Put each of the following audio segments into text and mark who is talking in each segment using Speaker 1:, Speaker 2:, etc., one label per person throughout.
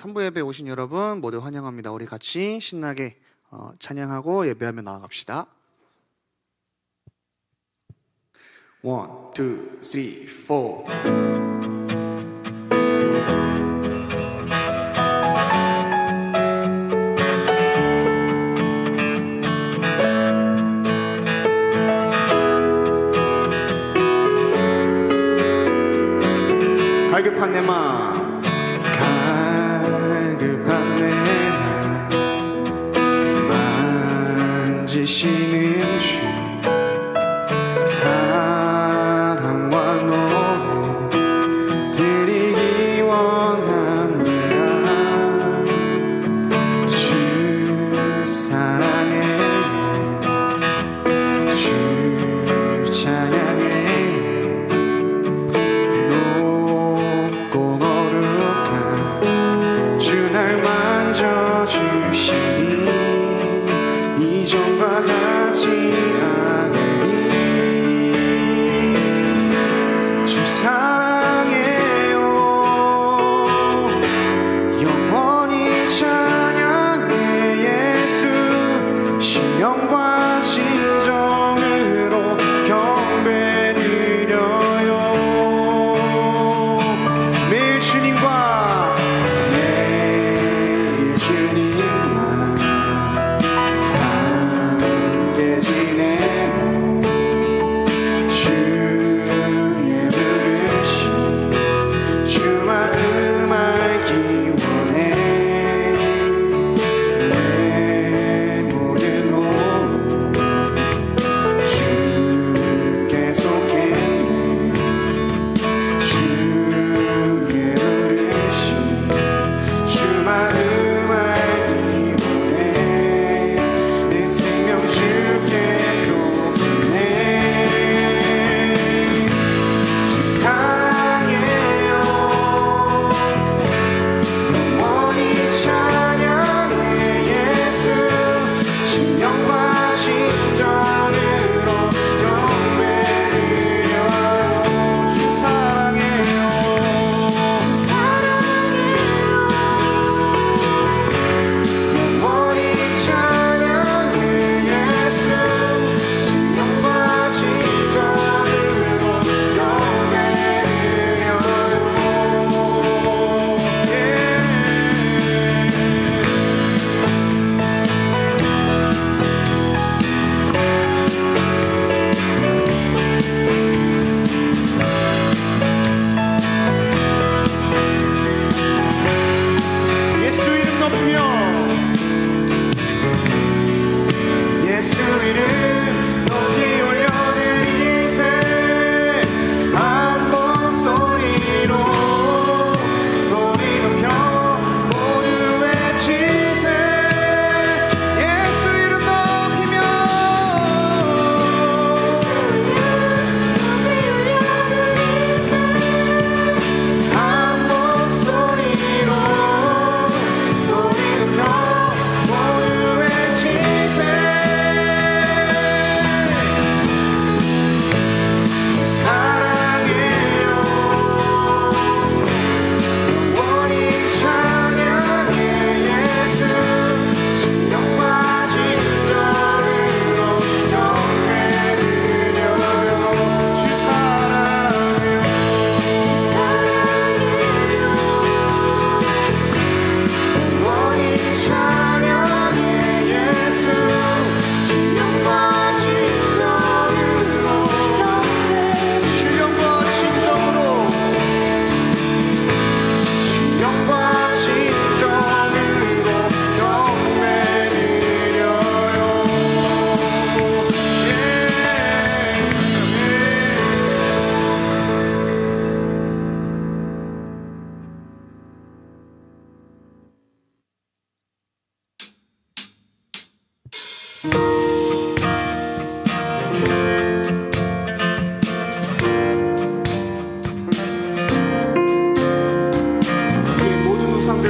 Speaker 1: 3부 예배 오신 여러분 모두 환영합니다. 우리 같이 신나게 찬양하고 예배하며 나아갑시다. 1, 2, 3, 4. 갈급한 내 마음, 갈급한 내 마음 만지시는 주 사랑과 노 드리기 원합니다. 주 사랑해, 주 찬양해. 이전과 같지 않으니 주 사랑해요. 영원히 찬양해 예수. 신령과 진정으로 경배드려요. 매일 주님과 매일 주님과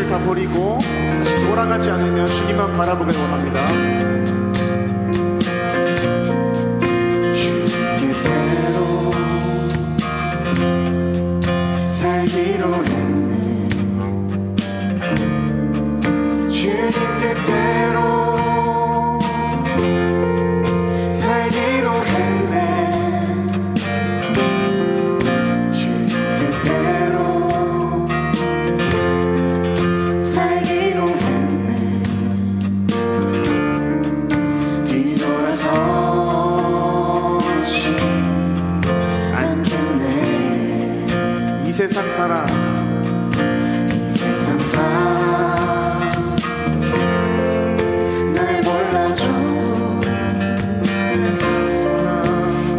Speaker 1: 다 버리고 다시 돌아가지 않으면 주님만 바라보길 원합니다. 주님께로 살기로 했네.
Speaker 2: 주님 뜻대로 살기로 했네. 주님 뜻대로 살기로 했네. 뒤돌아서지 않겠네.
Speaker 1: 이 세상 사람
Speaker 2: 날 몰라줘도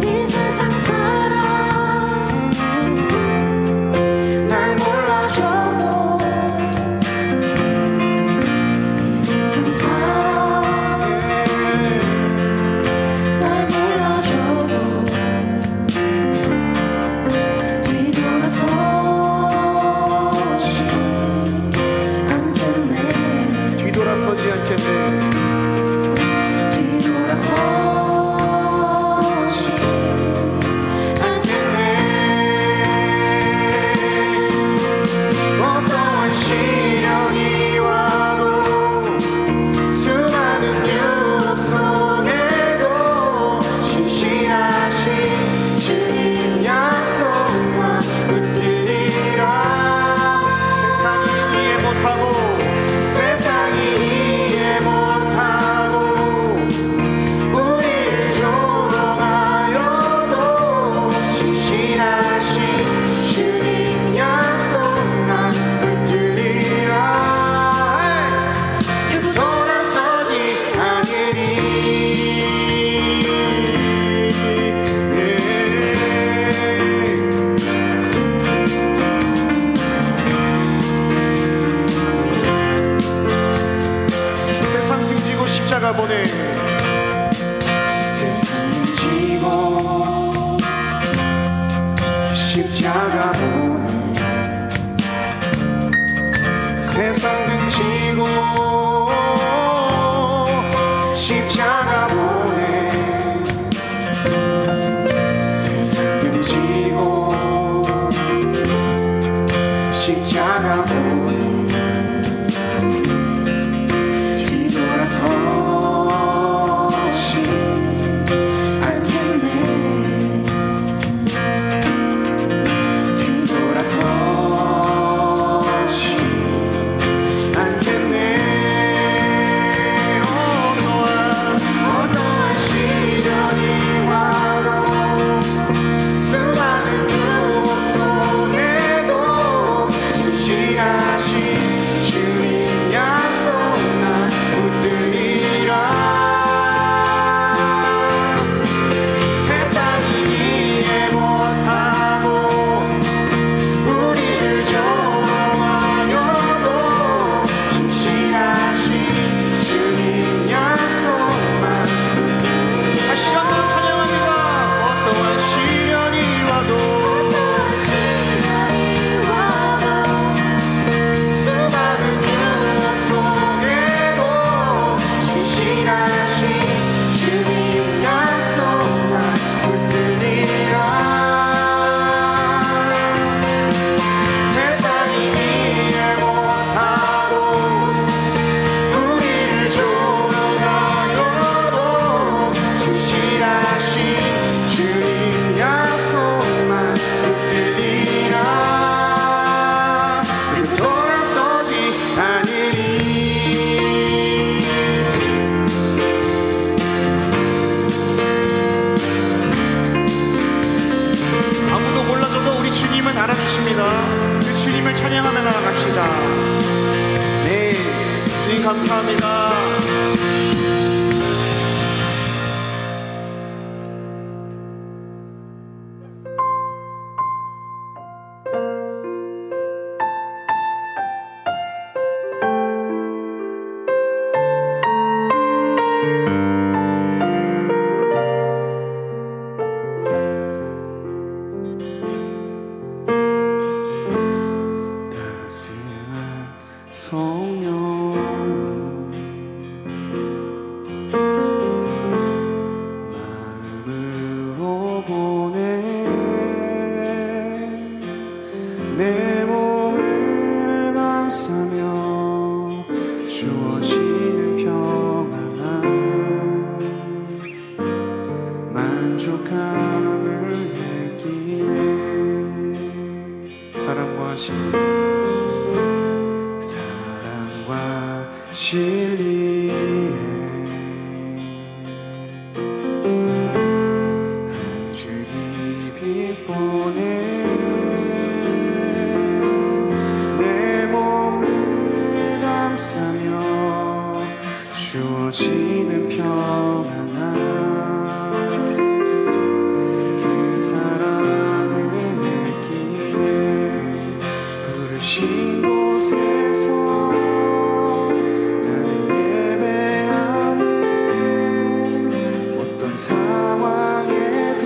Speaker 2: 이 세상 사람 날 몰라줘도 이 세상 사람 날 몰라줘도
Speaker 1: 뒤돌아서지 않겠네.
Speaker 2: 어떠한 시련이 와도 수많은 유혹 속에도 신실하신 주님 약속만 붙들리라.
Speaker 1: 세상이 이해 못하고
Speaker 2: 세상이 이해 못하고 우리를 조롱하여도 신실하신 주님 약속만 붙들리라. 돌아서지 않으리.
Speaker 1: 세상 등지고 십자가 보내.
Speaker 2: 세상을 지고 십자가 보내. 세상 등지고 십자가 보내. 세상 등지고 십자가 보내. 뒤돌아서지 않겠네. 뒤돌아서지 않겠네. 어떠한 시련이 와도 수많은 유혹 속에도 신실하신 주님 약속만 붙들리라. 세상이 이해 못하고 우리를 조롱하여도 신실하신 주님 약속만
Speaker 1: 다시 한번 찬양합니다. 어떠한 시련이 와도
Speaker 2: 수많은 유혹 속에도 신실하신 주님 약속만 붙들리라. 세상이 이해 못하고 우리를 조롱하여도 신실하신 주님 약속만 붙들리라. 돌아서지 않으리.
Speaker 1: 아무도 몰라줘도 우리 주님은 알아주십니다. 그 주님을 찬양하며 나아갑시다. 네, 주님 감사합니다.
Speaker 2: 따스한 성령이
Speaker 1: 말씀하신 사랑과 진리에 한 줄기 빛보내 내 몸을 감싸며 주어지는 평안함 그 사랑을 느끼네 부르신 곳에서 나는 예배하네 어떤 상황에도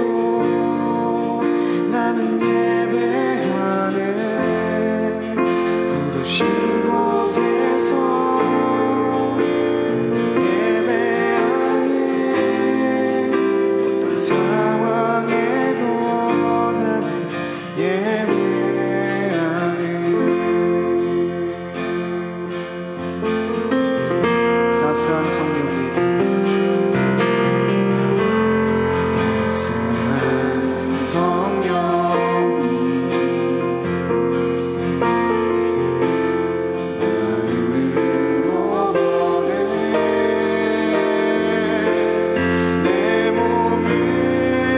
Speaker 1: 나는 예배하네 부르신 곳에서 나는 예배하네 어떤 상황에도 나는 예배하네 따스한 성령이 따스한 성령이 마음으로 보내 내 몸을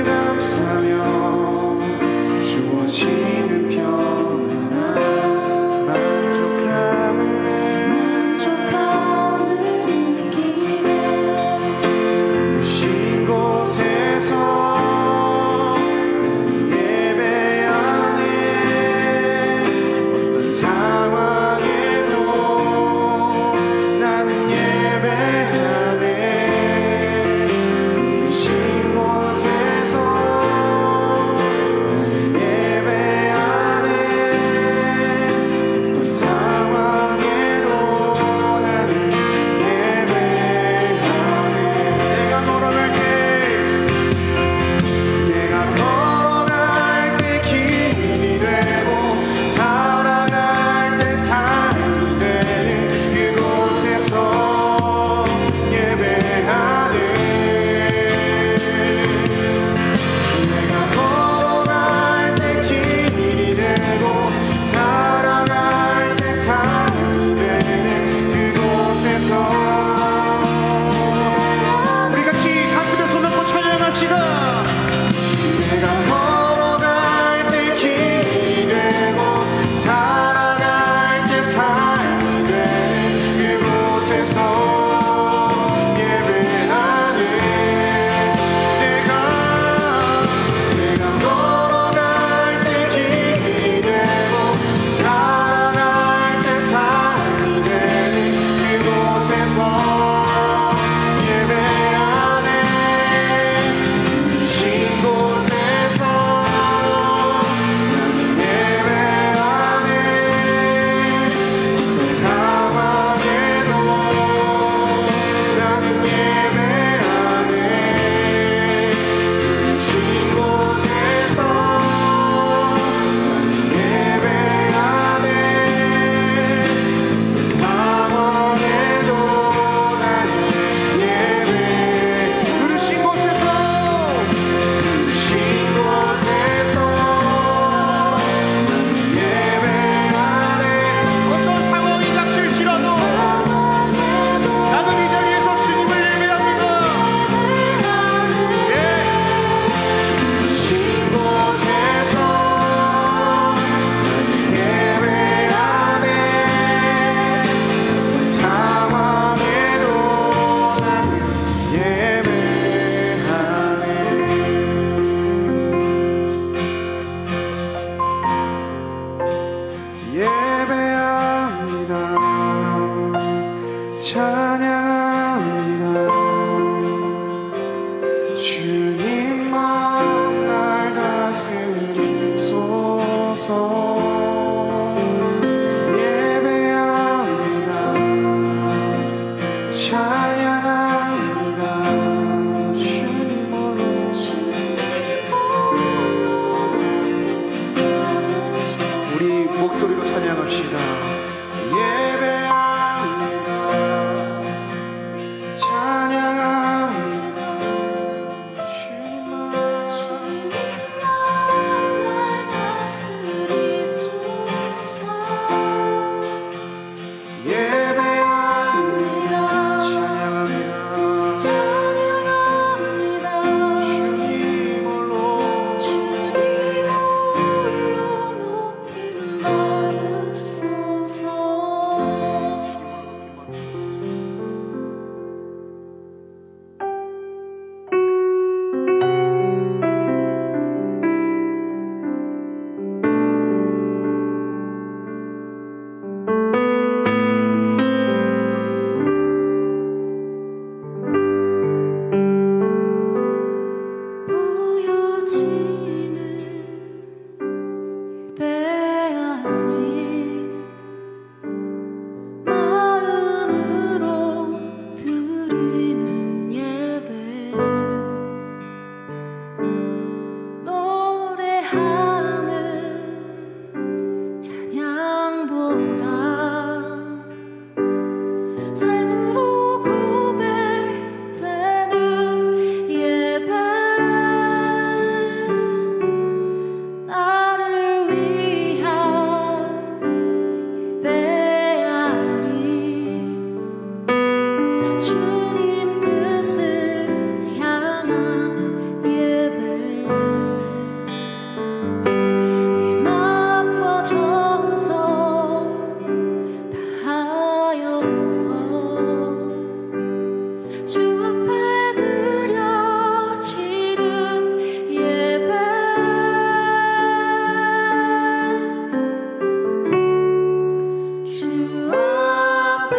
Speaker 1: 감싸며 주어지는 평안함 만족함을
Speaker 3: 느끼네
Speaker 1: 부르신 곳에서 나는 예배하네 어떤 상황에도 나는 예배하네 부르신 곳에서 나는 예배하네 어떤 상황에도 나는 예배하네 내가 걸어갈게 내가 걸어갈 때 길이 되고 살아갈 때 삶이 되는 그곳에서 예배하네 내가 걸어갈 때 길이 되고 살아갈 때 삶이 되는 그곳에서 우리 같이 가슴에 손 얹고 찬양합시다 내가 걸어갈 때 길이 되고 살아갈 때 삶이 되는 그곳에서 예배하네 내가 걸어갈 때 길이 되고 살아갈 때 삶이 되는 그곳에서 예배하네 부르신 곳에서 나는 예배하네 어떤 상황에도 나는 예배하네 부르신 곳에서 나는 예배하네 어떤 상황에도 나는 예배 부르신 곳에서 나는 예배하네 어떤 상황이 닥칠지라도 나는 이 자리에서 주님을 예배합니다 부르신 곳에서 나는 예배하네 어떤 상황에도 나는 예배하네 예배합니다 찬양합니다 주님만 날 다스리소서 예배합니다 찬양합니다 주님으로 우리 목소리로 찬양합시다 예배합니다 찬양합니다 주님만
Speaker 3: 아닌 마음으로 드리는 예배 노래하는 찬양보다 삶으로 고백되는 예배 나를 위한 예배 아닌 주님 뜻을 향한 예배 내 마음과 정성 다하여서 주 앞에 드려지는 예배 주 앞에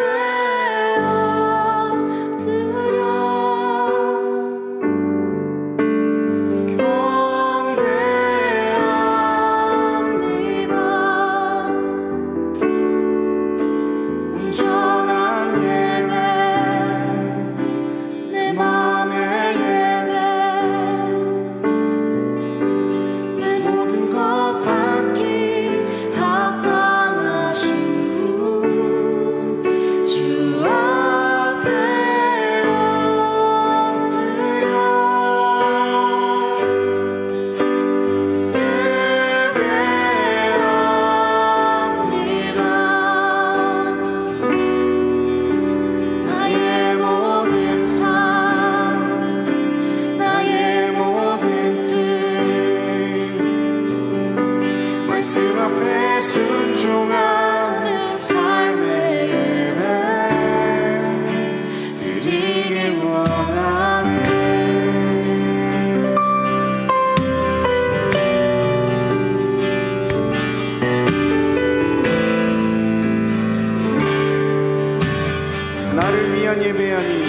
Speaker 3: 엎드려 경배합니다. 온전한 예배 내 맘의 예배 내 모든 것 받기 합당하신 분 주 앞에 엎드려 예배합니다. 나의 모든 삶 나의 모든 뜻 말씀 앞에 순종하는 삶의 예배 드리길 원하네.
Speaker 1: 나를 위한 예배 아닌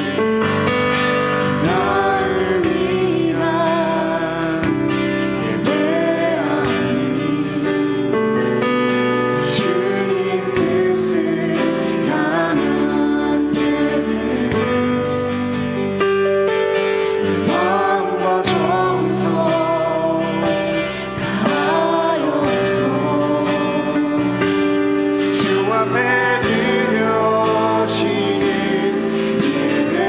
Speaker 2: 나를 위한 예배 아닌 주님 뜻을 향한 예배 내 마음과 정성 다하여서 주 앞에 드려지는 예배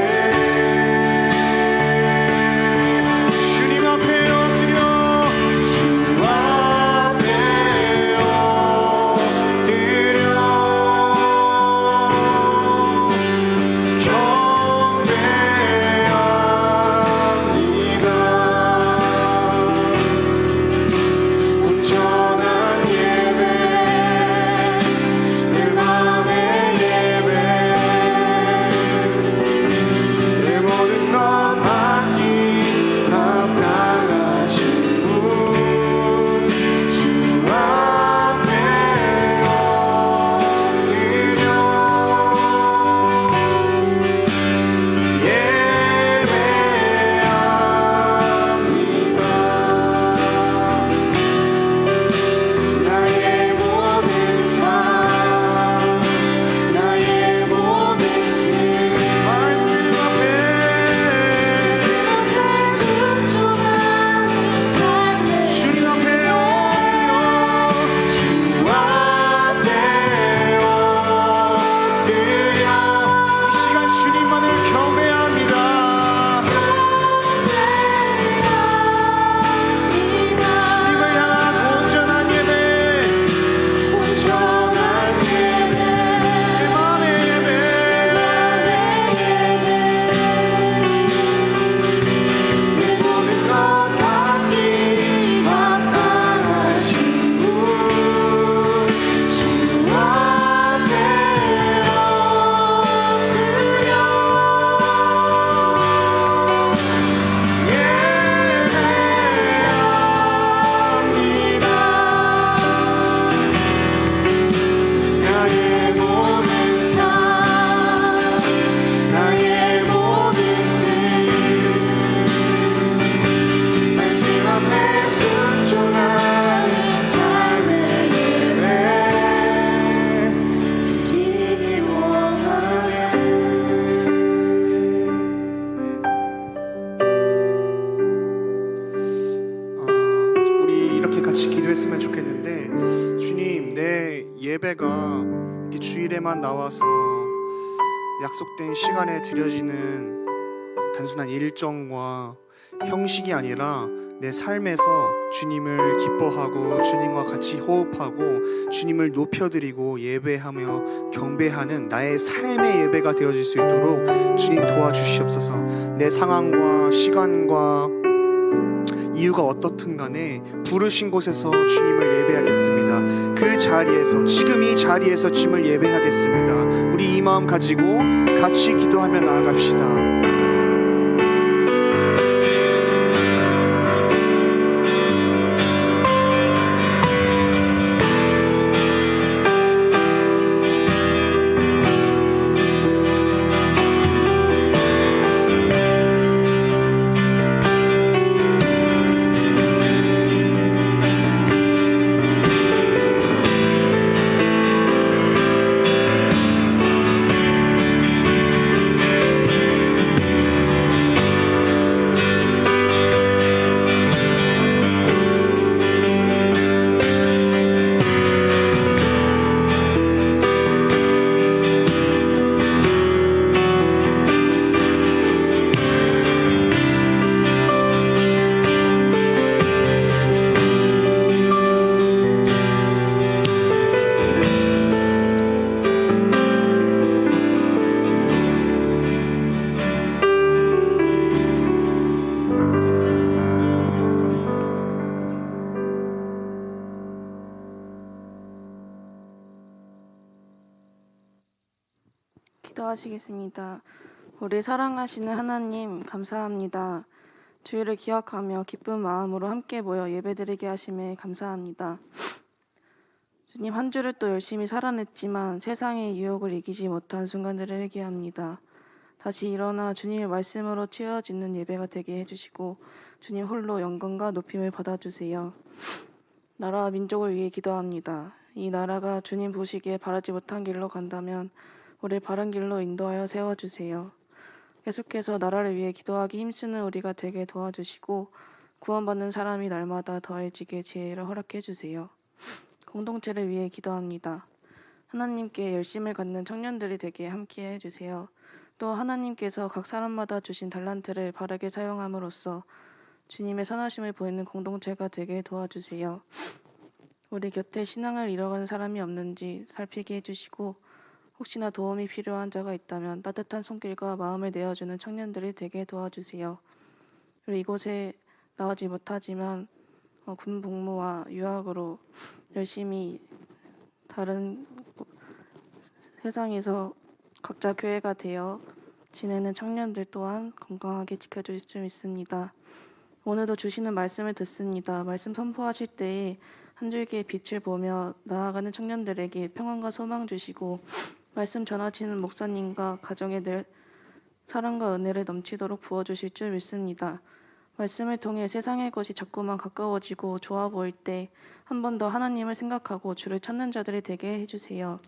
Speaker 1: 예배가 이렇게 주일에만 나와서 약속된 시간에 드려지는 단순한 일정과 형식이 아니라 내 삶에서 주님을 기뻐하고 주님과 같이 호흡하고 주님을 높여드리고 예배하며 경배하는 나의 삶의 예배가 되어질 수 있도록 주님 도와주시옵소서. 내 상황과 시간과 이유가 어떻든 간에 부르신 곳에서 주님을 예배하겠습니다. 그 자리에서, 지금 이 자리에서 주님을 예배하겠습니다. 우리 이 마음 가지고 같이 기도하며 나아갑시다.
Speaker 4: 기도하시겠습니다. 우리 사랑하시는 하나님 감사합니다. 주일을 기억하며 기쁜 마음으로 함께 모여 예배드리게 하심에 감사합니다. 주님, 한 주를 또 열심히 살아냈지만 세상의 유혹을 이기지 못한 순간들을 회개합니다. 다시 일어나 주님의 말씀으로 채워지는 예배가 되게 해주시고 주님 홀로 영광과 높임을 받아주세요. 나라와 민족을 위해 기도합니다. 이 나라가 주님 보시기에 바라지 못한 길로 간다면 우리를 바른 길로 인도하여 세워주세요. 계속해서 나라를 위해 기도하기 힘쓰는 우리가 되게 도와주시고 구원받는 사람이 날마다 더해지게 지혜를 허락해 주세요. 공동체를 위해 기도합니다. 하나님께 열심을 갖는 청년들이 되게 함께 해주세요. 또 하나님께서 각 사람마다 주신 달란트를 바르게 사용함으로써 주님의 선하심을 보이는 공동체가 되게 도와주세요. 우리 곁에 신앙을 잃어가는 사람이 없는지 살피게 해주시고 혹시나 도움이 필요한 자가 있다면 따뜻한 손길과 마음을 내어주는 청년들이 되게 도와주세요. 그리고 이곳에 나오지 못하지만 군 복무와 유학으로 열심히 다른 세상에서 각자 교회가 되어 지내는 청년들 또한 건강하게 지켜줄 수 있습니다. 오늘도 주시는 말씀을 듣습니다. 말씀 선포하실 때에 한 줄기의 빛을 보며 나아가는 청년들에게 평안과 소망 주시고 말씀 전하시는 목사님과 가정에 늘 사랑과 은혜를 넘치도록 부어주실 줄 믿습니다. 말씀을 통해 세상의 것이 자꾸만 가까워지고 좋아 보일 때 한 번 더 하나님을 생각하고 주를 찾는 자들이 되게 해주세요.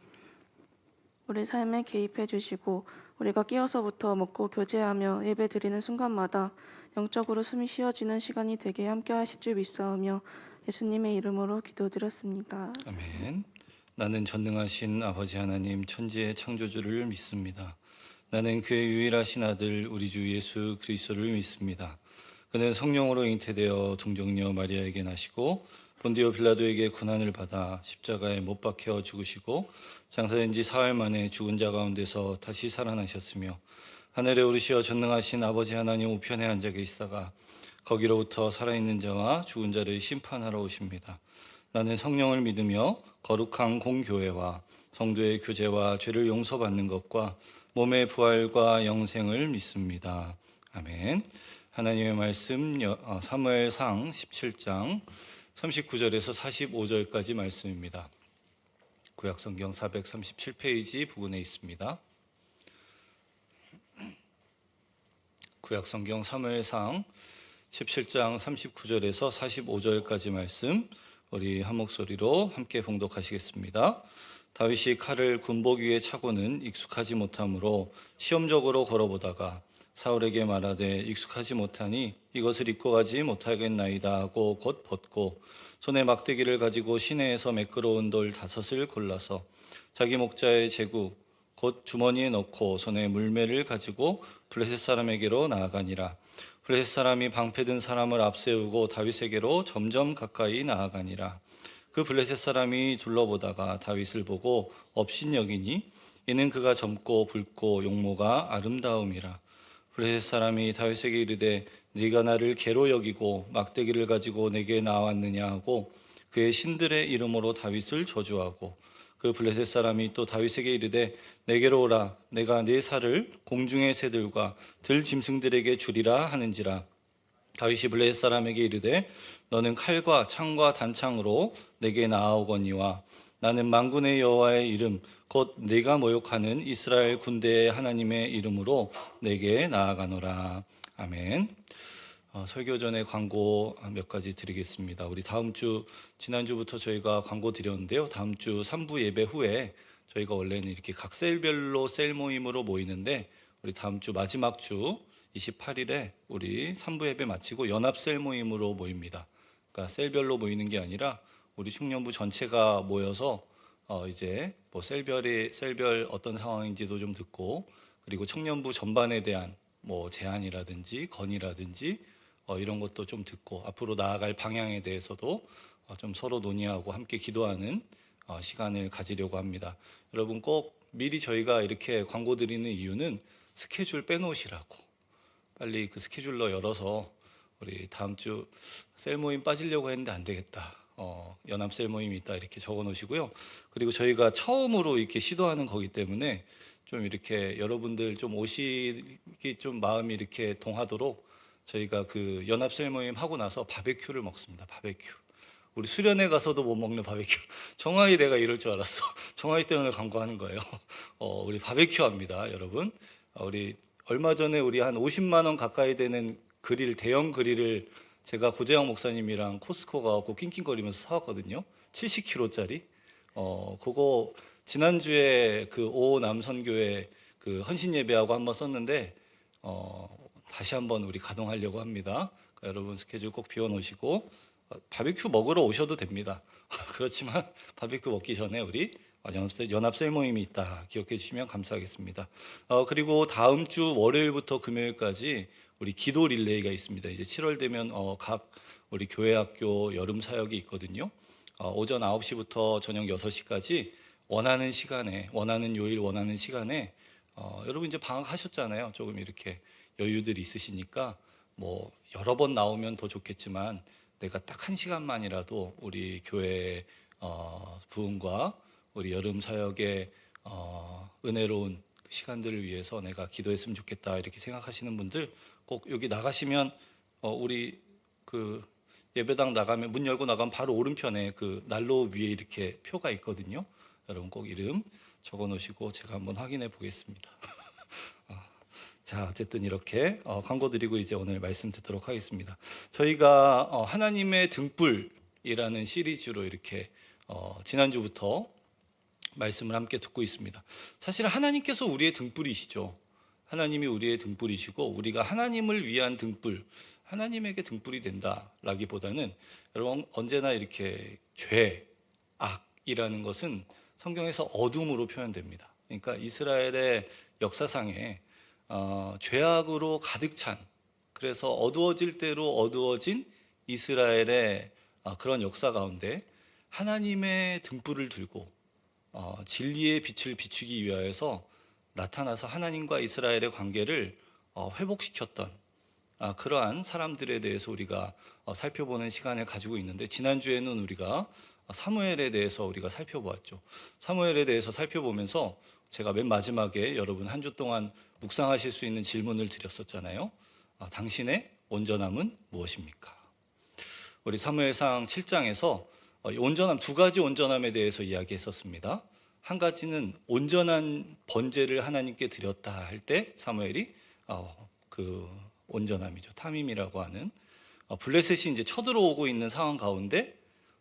Speaker 4: 우리 삶에 개입해 주시고 우리가 깨어서부터 먹고 교제하며 예배 드리는 순간마다 영적으로 숨이 쉬어지는 시간이 되게 함께 하실 줄 믿사오며 예수님의 이름으로 기도드렸습니다.
Speaker 5: 아멘. 나는 전능하신 아버지 하나님 천지의 창조주를 믿습니다. 나는 그의 유일하신 아들 우리 주 예수 그리스도를 믿습니다. 그는 성령으로 잉태되어 동정녀 마리아에게 나시고 본디오 빌라도에게 고난을 받아 십자가에 못 박혀 죽으시고 장사된 지 사흘 만에 죽은 자 가운데서 다시 살아나셨으며 하늘에 오르시어 전능하신 아버지 하나님 우편에 앉아 계시다가 거기로부터 살아있는 자와 죽은 자를 심판하러 오십니다. 나는 성령을 믿으며 거룩한 공교회와 성도의 교제와 죄를 용서받는 것과 몸의 부활과 영생을 믿습니다. 아멘. 하나님의 말씀 사무엘상 17장 39절에서 45절까지 말씀입니다. 구약성경 437페이지 부근에 있습니다. 구약성경 사무엘상 17장 39절에서 45절까지 말씀 우리 한 목소리로 함께 봉독하시겠습니다. 다윗이 칼을 군복 위에 차고는 익숙하지 못하므로 시험적으로 걸어보다가 사울에게 말하되 익숙하지 못하니 이것을 입고 가지 못하겠나이다 하고 곧 벗고 손에 막대기를 가지고 시내에서 매끄러운 돌 5을 골라서 자기 목자의 제구 곧 주머니에 넣고 손에 물매를 가지고 블레셋 사람에게로 나아가니라. 블레셋 사람이 방패든 사람을 앞세우고 다윗에게로 점점 가까이 나아가니라. 그 블레셋 사람이 둘러보다가 다윗을 보고 업신여기니 이는 그가 젊고 붉고 용모가 아름다움이라. 블레셋 사람이 다윗에게 이르되 네가 나를 개로 여기고 막대기를 가지고 내게 나왔느냐 하고 그의 신들의 이름으로 다윗을 저주하고 그 블레셋 사람이 또 다윗에게 이르되 내게로 오라 내가 네 살을 공중의 새들과 들 짐승들에게 주리라 하는지라. 다윗이 블레셋 사람에게 이르되 너는 칼과 창과 단창으로 내게 나아오거니와 나는 만군의 여호와의 이름 곧 네가 모욕하는 이스라엘 군대의 하나님의 이름으로 내게 나아가노라. 아멘. 설교 전에 광고 몇 가지 드리겠습니다. 우리 다음 주 지난주부터 저희가 광고 드렸는데요. 다음 주 3부 예배 후에 저희가 원래는 이렇게 각 셀별로 셀 모임으로 모이는데 우리 다음 주 마지막 주 28일에 우리 3부 예배 마치고 연합 셀 모임으로 모입니다. 그러니까 셀별로 모이는 게 아니라 우리 청년부 전체가 모여서 이제 뭐 셀별 어떤 상황인지도 좀 듣고 그리고 청년부 전반에 대한 뭐 제안이라든지 건의라든지 이런 것도 좀 듣고 앞으로 나아갈 방향에 대해서도 좀 서로 논의하고 함께 기도하는 시간을 가지려고 합니다. 여러분 꼭 미리 저희가 이렇게 광고 드리는 이유는 스케줄 빼놓으시라고 빨리 그 스케줄러 열어서 우리 다음 주 셀 모임 빠지려고 했는데 안 되겠다. 연합 셀 모임이 있다 이렇게 적어 놓으시고요. 그리고 저희가 처음으로 이렇게 시도하는 거기 때문에 좀 이렇게 여러분들 좀 오시기 좀 마음이 이렇게 동하도록 저희가 그 연합 셀 모임 하고 나서 바베큐를 먹습니다. 바베큐. 우리 수련회 가서도 못 먹는 바베큐. 정하이 내가 이럴 줄 알았어. 정하이 때문에 광고하는 거예요. 우리 바베큐 합니다, 여러분. 우리 얼마 전에 우리 한 50만 원 가까이 되는 그릴, 대형 그릴을 제가 고재영 목사님이랑 코스코 가고 낑낑거리면서 사왔거든요. 70kg짜리. 그거 지난주에 그 오남선교회 그 헌신 예배하고 한번 썼는데 다시 한번 우리 가동하려고 합니다. 그러니까 여러분 스케줄 꼭 비워놓으시고 바비큐 먹으러 오셔도 됩니다. 그렇지만 바비큐 먹기 전에 우리 연합 셀 모임이 있다 기억해 주시면 감사하겠습니다. 그리고 다음 주 월요일부터 금요일까지 우리 기도 릴레이가 있습니다. 이제 7월 되면 각 우리 교회 학교 여름 사역이 있거든요. 오전 9시부터 저녁 6시까지 원하는 시간에 원하는 요일 원하는 시간에 여러분 이제 방학하셨잖아요. 조금 이렇게 여유들이 있으시니까 뭐 여러 번 나오면 더 좋겠지만 내가 딱 1시간만이라도 우리 교회 부흥과 우리 여름 사역의 은혜로운 시간들을 위해서 내가 기도했으면 좋겠다 이렇게 생각하시는 분들 꼭 여기 나가시면 우리 그 예배당 나가면 문 열고 나가면 바로 오른편에 그 난로 위에 이렇게 표가 있거든요. 여러분 꼭 이름 적어 놓으시고 제가 한번 확인해 보겠습니다. 자, 어쨌든 이렇게 광고 드리고 이제 오늘 말씀 듣도록 하겠습니다. 저희가 하나님의 등불이라는 시리즈로 이렇게 지난주부터 말씀을 함께 듣고 있습니다. 사실 하나님께서 우리의 등불이시죠. 하나님이 우리의 등불이시고 우리가 하나님을 위한 등불, 하나님에게 등불이 된다라기보다는 여러분 언제나 이렇게 죄, 악이라는 것은 성경에서 어둠으로 표현됩니다. 그러니까 이스라엘의 역사상에 죄악으로 가득 찬 그래서 어두워질 대로 어두워진 이스라엘의 그런 역사 가운데 하나님의 등불을 들고 진리의 빛을 비추기 위하여서 나타나서 하나님과 이스라엘의 관계를 회복시켰던 그러한 사람들에 대해서 우리가 살펴보는 시간을 가지고 있는데 지난주에는 우리가 사무엘에 대해서 우리가 살펴보았죠. 사무엘에 대해서 살펴보면서 제가 맨 마지막에 여러분 한 주 동안 묵상하실 수 있는 질문을 드렸었잖아요. 당신의 온전함은 무엇입니까? 우리 사무엘상 7장에서 온전함 두 가지 온전함에 대해서 이야기했었습니다. 한 가지는 온전한 번제를 하나님께 드렸다 할 때 사무엘이 그 온전함이죠. 타밈이라고 하는 블레셋이 이제 쳐들어오고 있는 상황 가운데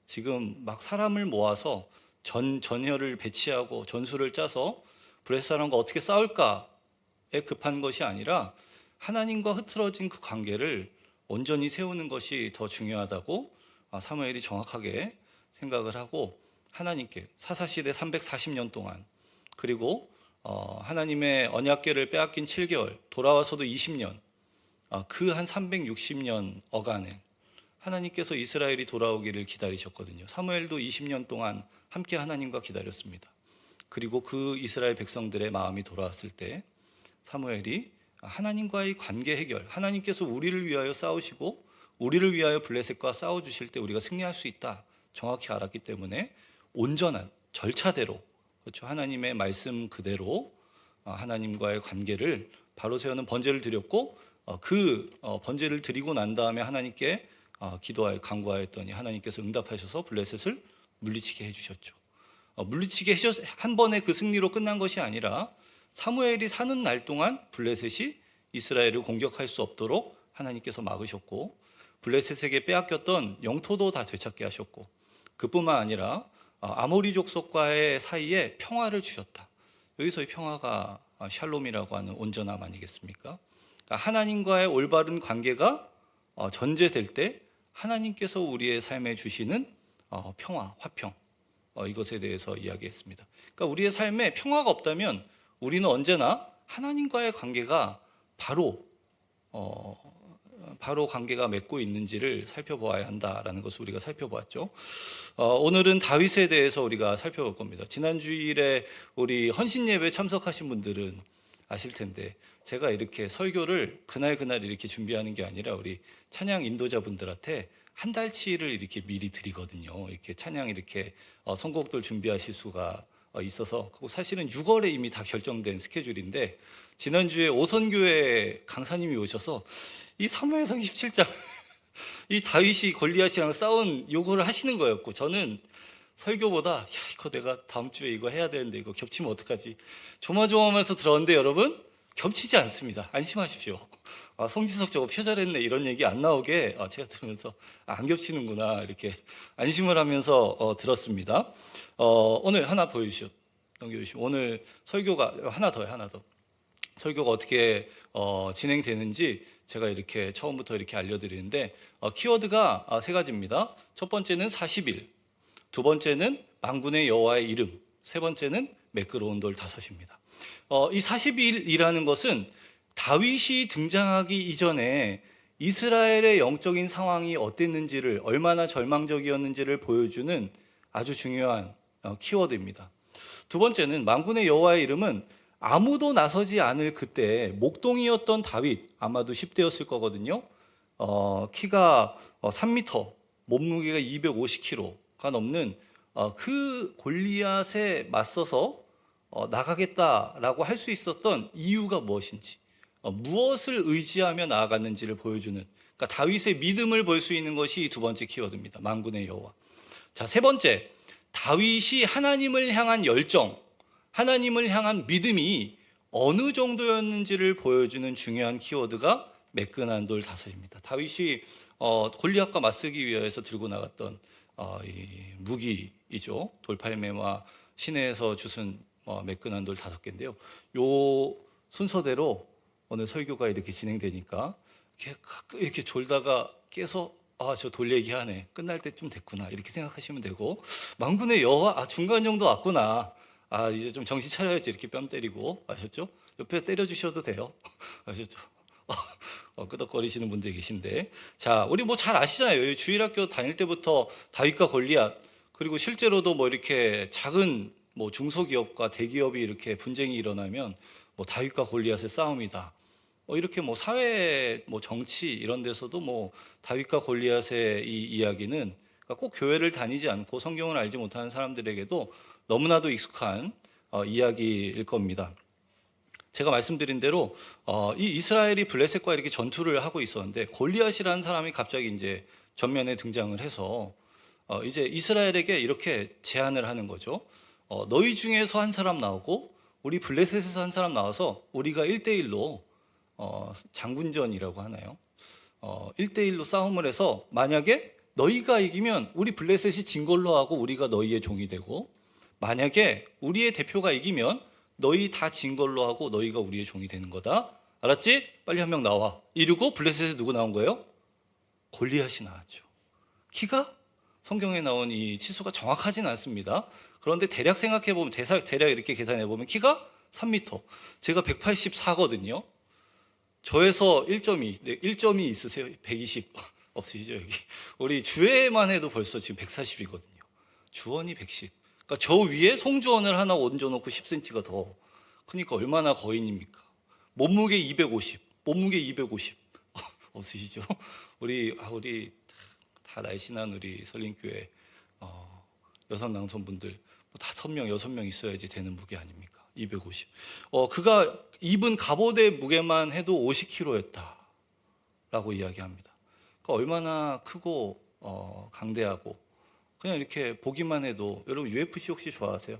Speaker 5: 지금 막 사람을 모아서 전열을 배치하고 전술을 짜서 블레셋 사람과 어떻게 싸울까에 급한 것이 아니라 하나님과 흐트러진 그 관계를 온전히 세우는 것이 더 중요하다고 사무엘이 정확하게 생각을 하고 하나님께 사사시대 340년 동안 그리고 하나님의 언약궤를 빼앗긴 7개월 돌아와서도 20년 그 한 360년 어간에 하나님께서 이스라엘이 돌아오기를 기다리셨거든요. 사무엘도 20년 동안 함께 하나님과 기다렸습니다. 그리고 그 이스라엘 백성들의 마음이 돌아왔을 때 사무엘이 하나님과의 관계 해결, 하나님께서 우리를 위하여 싸우시고 우리를 위하여 블레셋과 싸워주실 때 우리가 승리할 수 있다 정확히 알았기 때문에 온전한 절차대로 그렇죠? 하나님의 말씀 그대로 하나님과의 관계를 바로 세우는 번제를 드렸고 그 번제를 드리고 난 다음에 하나님께 기도하여 간구하였더니 하나님께서 응답하셔서 블레셋을 물리치게 해주셨죠. 물리치게 한 번의 그 승리로 끝난 것이 아니라 사무엘이 사는 날 동안 블레셋이 이스라엘을 공격할 수 없도록 하나님께서 막으셨고 블레셋에게 빼앗겼던 영토도 다 되찾게 하셨고 그뿐만 아니라 아모리 족속과의 사이에 평화를 주셨다. 여기서의 평화가 샬롬이라고 하는 온전함 아니겠습니까? 하나님과의 올바른 관계가 전제될 때 하나님께서 우리의 삶에 주시는 평화, 화평 이것에 대해서 이야기했습니다. 그러니까 우리의 삶에 평화가 없다면 우리는 언제나 하나님과의 관계가 바로 관계가 맺고 있는지를 살펴보아야 한다라는 것을 우리가 살펴보았죠. 오늘은 다윗에 대해서 우리가 살펴볼 겁니다. 지난 주일에 우리 헌신 예배 참석하신 분들은 아실 텐데 제가 이렇게 설교를 그날 이렇게 준비하는 게 아니라 우리 찬양 인도자분들한테 한 달치를 이렇게 미리 드리거든요. 이렇게 찬양 이렇게 선곡들 준비하실 수가 있어서 사실은 6월에 이미 다 결정된 스케줄인데 지난주에 오선교회 강사님이 오셔서 이 사무엘상 17장 이 다윗이 골리앗이랑 싸운 요거를 하시는 거였고 저는 설교보다 이거 내가 다음 주에 이거 해야 되는데 이거 겹치면 어떡하지 조마조마하면서 들었는데 여러분 겹치지 않습니다. 안심하십시오. 송지석 저거 표절했네 이런 얘기 안 나오게 제가 들으면서 안 겹치는구나 이렇게 안심을 하면서 들었습니다. 오늘 하나 넘겨주시면 오늘 설교가 하나 더 설교가 어떻게 진행되는지 제가 이렇게 처음부터 이렇게 알려드리는데 키워드가 3가지입니다. 첫 번째는 40일, 두 번째는 만군의 여호와의 이름, 세 번째는 매끄러운 돌 5입니다. 이 40일이라는 것은 다윗이 등장하기 이전에 이스라엘의 영적인 상황이 어땠는지를 얼마나 절망적이었는지를 보여주는 아주 중요한 키워드입니다. 두 번째는 만군의 여호와의 이름은 아무도 나서지 않을 그때 목동이었던 다윗 아마도 10대였을 거거든요. 키가 3m, 몸무게가 250kg가 넘는 그 골리앗에 맞서서 나가겠다라고 할 수 있었던 이유가 무엇인지 무엇을 의지하며 나아갔는지를 보여주는 그러니까 다윗의 믿음을 볼 수 있는 것이 두 번째 키워드입니다. 만군의 여호와. 자, 세 번째 다윗이 하나님을 향한 열정 하나님을 향한 믿음이 어느 정도였는지를 보여주는 중요한 키워드가 매끈한 돌 5입니다. 다윗이 골리앗과 맞서기 위해서 들고 나갔던 이 무기이죠. 돌팔매와 시내에서 주순 매끈한 돌 5개인데요. 요 순서대로 오늘 설교가 이렇게 진행되니까 이렇게 졸다가 깨서 저 돌 얘기하네. 끝날 때쯤 됐구나. 이렇게 생각하시면 되고 만군의 여호와 중간 정도 왔구나. 이제 좀 정신 차려야지 이렇게 뺨 때리고 아셨죠? 옆에 때려주셔도 돼요. 아셨죠? 끄덕거리시는 분들이 계신데 자 우리 뭐 잘 아시잖아요. 주일학교 다닐 때부터 다윗과 골리앗 그리고 실제로도 뭐 이렇게 작은 뭐 중소기업과 대기업이 이렇게 분쟁이 일어나면 뭐 다윗과 골리앗의 싸움이다. 이렇게 뭐 사회 뭐 정치 이런 데서도 뭐 다윗과 골리앗의 이 이야기는 그러니까 꼭 교회를 다니지 않고 성경을 알지 못하는 사람들에게도 너무나도 익숙한 이야기일 겁니다. 제가 말씀드린 대로 이 이스라엘이 블레셋과 이렇게 전투를 하고 있었는데 골리앗이라는 사람이 갑자기 이제 전면에 등장을 해서 이제 이스라엘에게 이렇게 제안을 하는 거죠. 너희 중에서 한 사람 나오고 우리 블레셋에서 한 사람 나와서 우리가 1대1로 장군전이라고 하나요? 1대1로 싸움을 해서 만약에 너희가 이기면 우리 블레셋이 진 걸로 하고 우리가 너희의 종이 되고 만약에 우리의 대표가 이기면 너희 다 진 걸로 하고 너희가 우리의 종이 되는 거다 알았지? 빨리 한 명 나와. 이러고 블레셋에 누구 나온 거예요? 골리앗이 나왔죠. 키가 성경에 나온 이 치수가 정확하진 않습니다. 그런데 대략 생각해보면, 대략 이렇게 계산해보면 키가 3m. 제가 184거든요. 저에서 1.2, 1.2 있으세요? 120 없으시죠, 여기? 우리 주애만 해도 벌써 지금 140이거든요. 주원이 110. 그러니까 저 위에 송주원을 하나 얹어놓고 10cm가 더. 그러니까 얼마나 거인입니까? 몸무게 250. 몸무게 250. 없으시죠? 우리 다 날씬한 우리 설림교회 여성 낭송분들 뭐 5명, 6명 있어야지 되는 무게 아닙니까? 250. 그가 입은 갑옷의 무게만 해도 50kg였다라고 이야기합니다. 그러니까 얼마나 크고 강대하고, 그냥 이렇게 보기만 해도. 여러분 UFC 혹시 좋아하세요?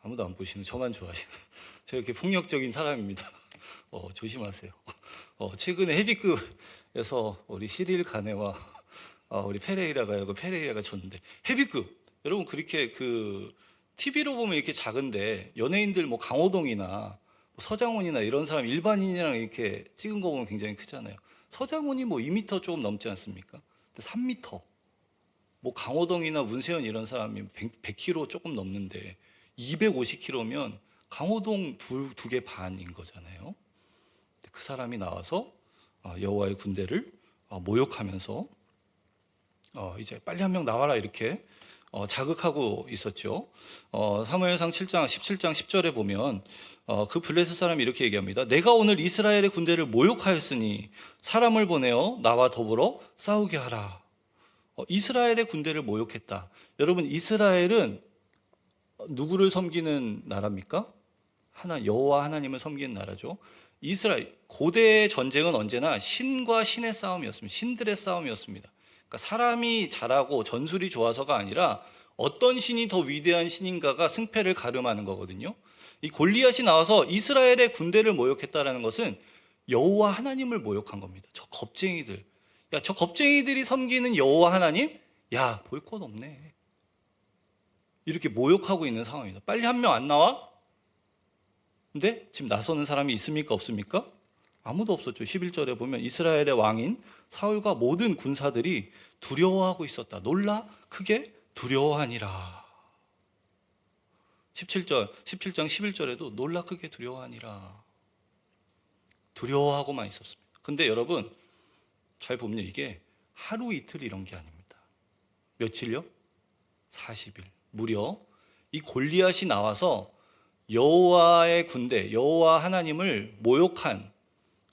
Speaker 5: 아무도 안 보시는, 저만 좋아하시는. 제가 이렇게 폭력적인 사람입니다. 조심하세요. 최근에 헤비급에서 우리 시릴 가네와 우리 페레이라가 졌는데, 헤비급 여러분, 그렇게 TV로 보면 이렇게 작은데 연예인들 뭐 강호동이나 뭐 서장훈이나 이런 사람 일반인이랑 이렇게 찍은 거 보면 굉장히 크잖아요. 서장훈이 뭐 2m 조금 넘지 않습니까? 근데 3m. 뭐 강호동이나 문세현 이런 사람이 100kg 조금 넘는데 250kg면 강호동 두 개 반인 거잖아요. 그 사람이 나와서 여호와의 군대를 모욕하면서 이제 빨리 한 명 나와라 이렇게 자극하고 있었죠. 사무엘상 7장 17장 10절에 보면 그 블레셋 사람이 이렇게 얘기합니다. 내가 오늘 이스라엘의 군대를 모욕하였으니 사람을 보내어 나와 더불어 싸우게 하라. 이스라엘의 군대를 모욕했다. 여러분, 이스라엘은 누구를 섬기는 나라입니까? 여호와 하나님을 섬기는 나라죠. 이스라엘 고대 전쟁은 언제나 신과 신의 싸움이었습니다. 신들의 싸움이었습니다. 그러니까 사람이 잘하고 전술이 좋아서가 아니라 어떤 신이 더 위대한 신인가가 승패를 가름하는 거거든요. 이 골리앗이 나와서 이스라엘의 군대를 모욕했다라는 것은 여호와 하나님을 모욕한 겁니다. 저 겁쟁이들. 저 겁쟁이들이 섬기는 여호와 하나님? 볼 것 없네. 이렇게 모욕하고 있는 상황입니다. 빨리 한 명 안 나와? 근데 지금 나서는 사람이 있습니까? 없습니까? 아무도 없었죠. 11절에 보면 이스라엘의 왕인 사울과 모든 군사들이 두려워하고 있었다. 놀라 크게 두려워하니라. 17장 11절에도 놀라 크게 두려워하니라. 두려워하고만 있었습니다. 근데 여러분 잘 보면 이게 하루 이틀 이런 게 아닙니다. 며칠요? 40일. 무려 이 골리앗이 나와서 여호와의 군대, 여호와 하나님을 모욕한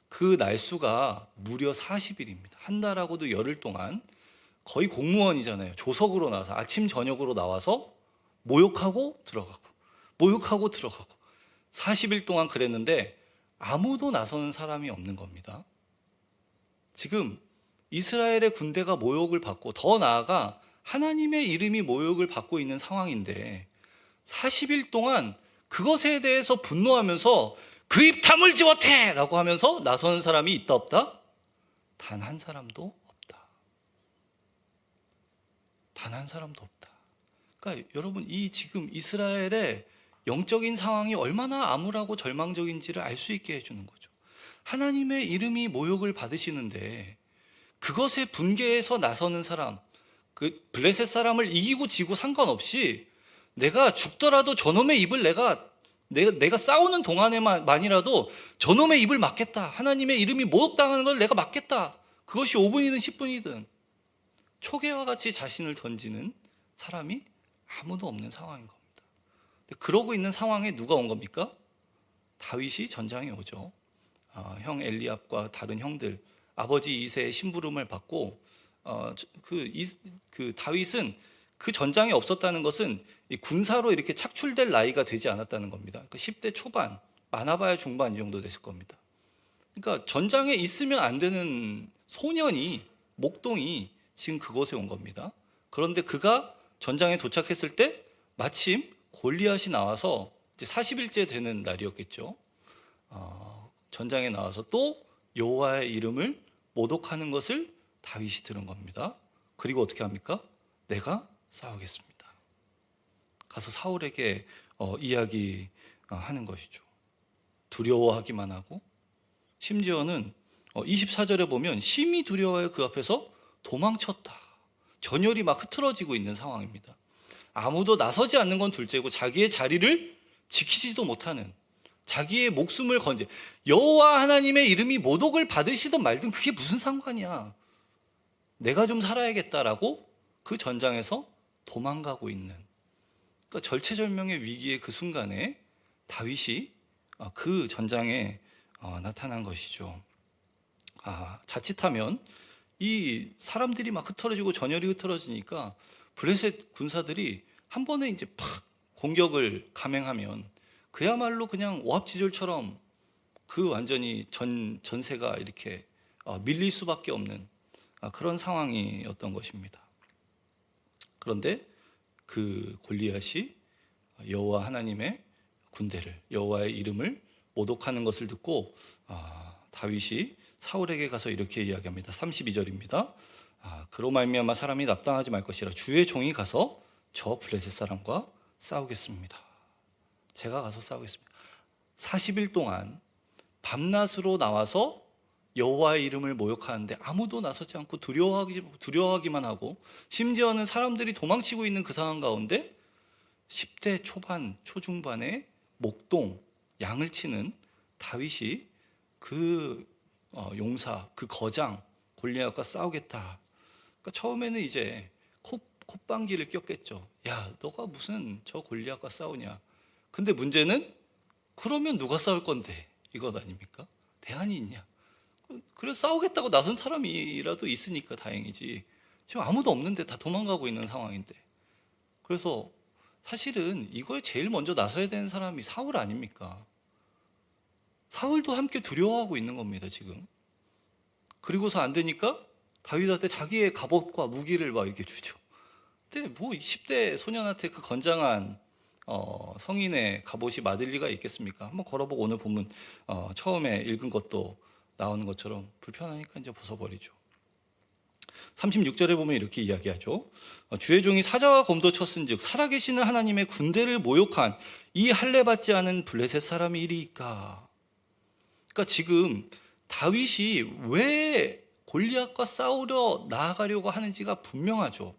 Speaker 5: 그 날수가 무려 40일입니다. 한 달하고도 열흘 동안 거의 공무원이잖아요. 조석으로 나와서 아침 저녁으로 나와서 모욕하고 들어가고 40일 동안 그랬는데 아무도 나서는 사람이 없는 겁니다. 지금 이스라엘의 군대가 모욕을 받고, 더 나아가 하나님의 이름이 모욕을 받고 있는 상황인데 40일 동안 그것에 대해서 분노하면서 그 입 다물지 못해! 라고 하면서 나서는 사람이 있다 없다? 단 한 사람도 없다. 단 한 사람도 없다. 그러니까 여러분, 이 지금 이스라엘의 영적인 상황이 얼마나 암울하고 절망적인지를 알 수 있게 해주는 거죠. 하나님의 이름이 모욕을 받으시는데 그것에 분개해서 나서는 사람, 그 블레셋 사람을 이기고 지고 상관없이 내가 죽더라도 저놈의 입을 내가 싸우는 동안에만이라도 저놈의 입을 막겠다. 하나님의 이름이 모욕당하는 걸 내가 막겠다. 그것이 5분이든 10분이든 초계와 같이 자신을 던지는 사람이 아무도 없는 상황인 겁니다. 그러고 있는 상황에 누가 온 겁니까? 다윗이 전장에 오죠. 형 엘리압과 다른 형들, 아버지 이새의 심부름을 받고 그 다윗은 그 전장에 없었다는 것은 이 군사로 이렇게 착출될 나이가 되지 않았다는 겁니다. 그러니까 10대 초반, 많아봐야 중반 이 정도 됐을 겁니다. 그러니까 전장에 있으면 안 되는 소년이, 목동이 지금 그곳에 온 겁니다. 그런데 그가 전장에 도착했을 때 마침 골리앗이 나와서 이제 40일째 되는 날이었겠죠. 전장에 나와서 또 여호와의 이름을 모독하는 것을 다윗이 들은 겁니다. 그리고 어떻게 합니까? 내가 싸우겠습니다. 가서 사울에게 이야기하는 것이죠. 두려워하기만 하고 심지어는 24절에 보면 심히 두려워해 그 앞에서 도망쳤다. 전열이 막 흐트러지고 있는 상황입니다. 아무도 나서지 않는 건 둘째고 자기의 자리를 지키지도 못하는, 자기의 목숨을 건져, 여호와 하나님의 이름이 모독을 받으시든 말든 그게 무슨 상관이야. 내가 좀 살아야겠다라고 그 전장에서 도망가고 있는, 그러니까 절체절명의 위기의 그 순간에 다윗이 그 전장에 나타난 것이죠. 자칫하면 이 사람들이 막 흩어지고 전열이 흩어지니까 블레셋 군사들이 한 번에 이제 팍 공격을 감행하면 그야말로 그냥 오합지졸처럼 그 완전히 전세가 이렇게 밀릴 수밖에 없는 그런 상황이었던 것입니다. 그런데 그 골리앗이 여호와 하나님의 군대를, 여호와의 이름을 모독하는 것을 듣고 다윗이 사울에게 가서 이렇게 이야기합니다. 32절입니다. 그로 말미암아 사람이 납당하지 말 것이라 주의 종이 가서 저 블레셋 사람과 싸우겠습니다. 제가 가서 싸우겠습니다. 40일 동안 밤낮으로 나와서 여호와의 이름을 모욕하는데 아무도 나서지 않고 두려워하기만 하고, 심지어는 사람들이 도망치고 있는 그 상황 가운데 10대 초반, 초중반의 목동, 양을 치는 다윗이 그 용사, 그 거장 골리앗과 싸우겠다. 그러니까 처음에는 이제 콧방귀를 꼈겠죠. 야, 너가 무슨 저 골리앗과 싸우냐. 근데 문제는 그러면 누가 싸울 건데 이것 아닙니까? 대안이 있냐. 그래서 싸우겠다고 나선 사람이라도 있으니까 다행이지. 지금 아무도 없는데 다 도망가고 있는 상황인데. 그래서 사실은 이거에 제일 먼저 나서야 되는 사람이 사울 아닙니까? 사울도 함께 두려워하고 있는 겁니다, 지금. 그리고서 안 되니까 다윗한테 자기의 갑옷과 무기를 막 이렇게 주죠. 근데 뭐 10대 소년한테 그 건장한 성인의 갑옷이 맞을 리가 있겠습니까? 한번 걸어보고 오늘 본문 처음에 읽은 것도 나오는 것처럼 불편하니까 이제 벗어버리죠. 36절에 보면 이렇게 이야기하죠. 주의 종이 사자와 곰도 쳤은즉 살아계시는 하나님의 군대를 모욕한 이 할례 받지 않은 블레셋 사람이 이리이까. 그러니까 지금 다윗이 왜 골리앗과 싸우려 나아가려고 하는지가 분명하죠.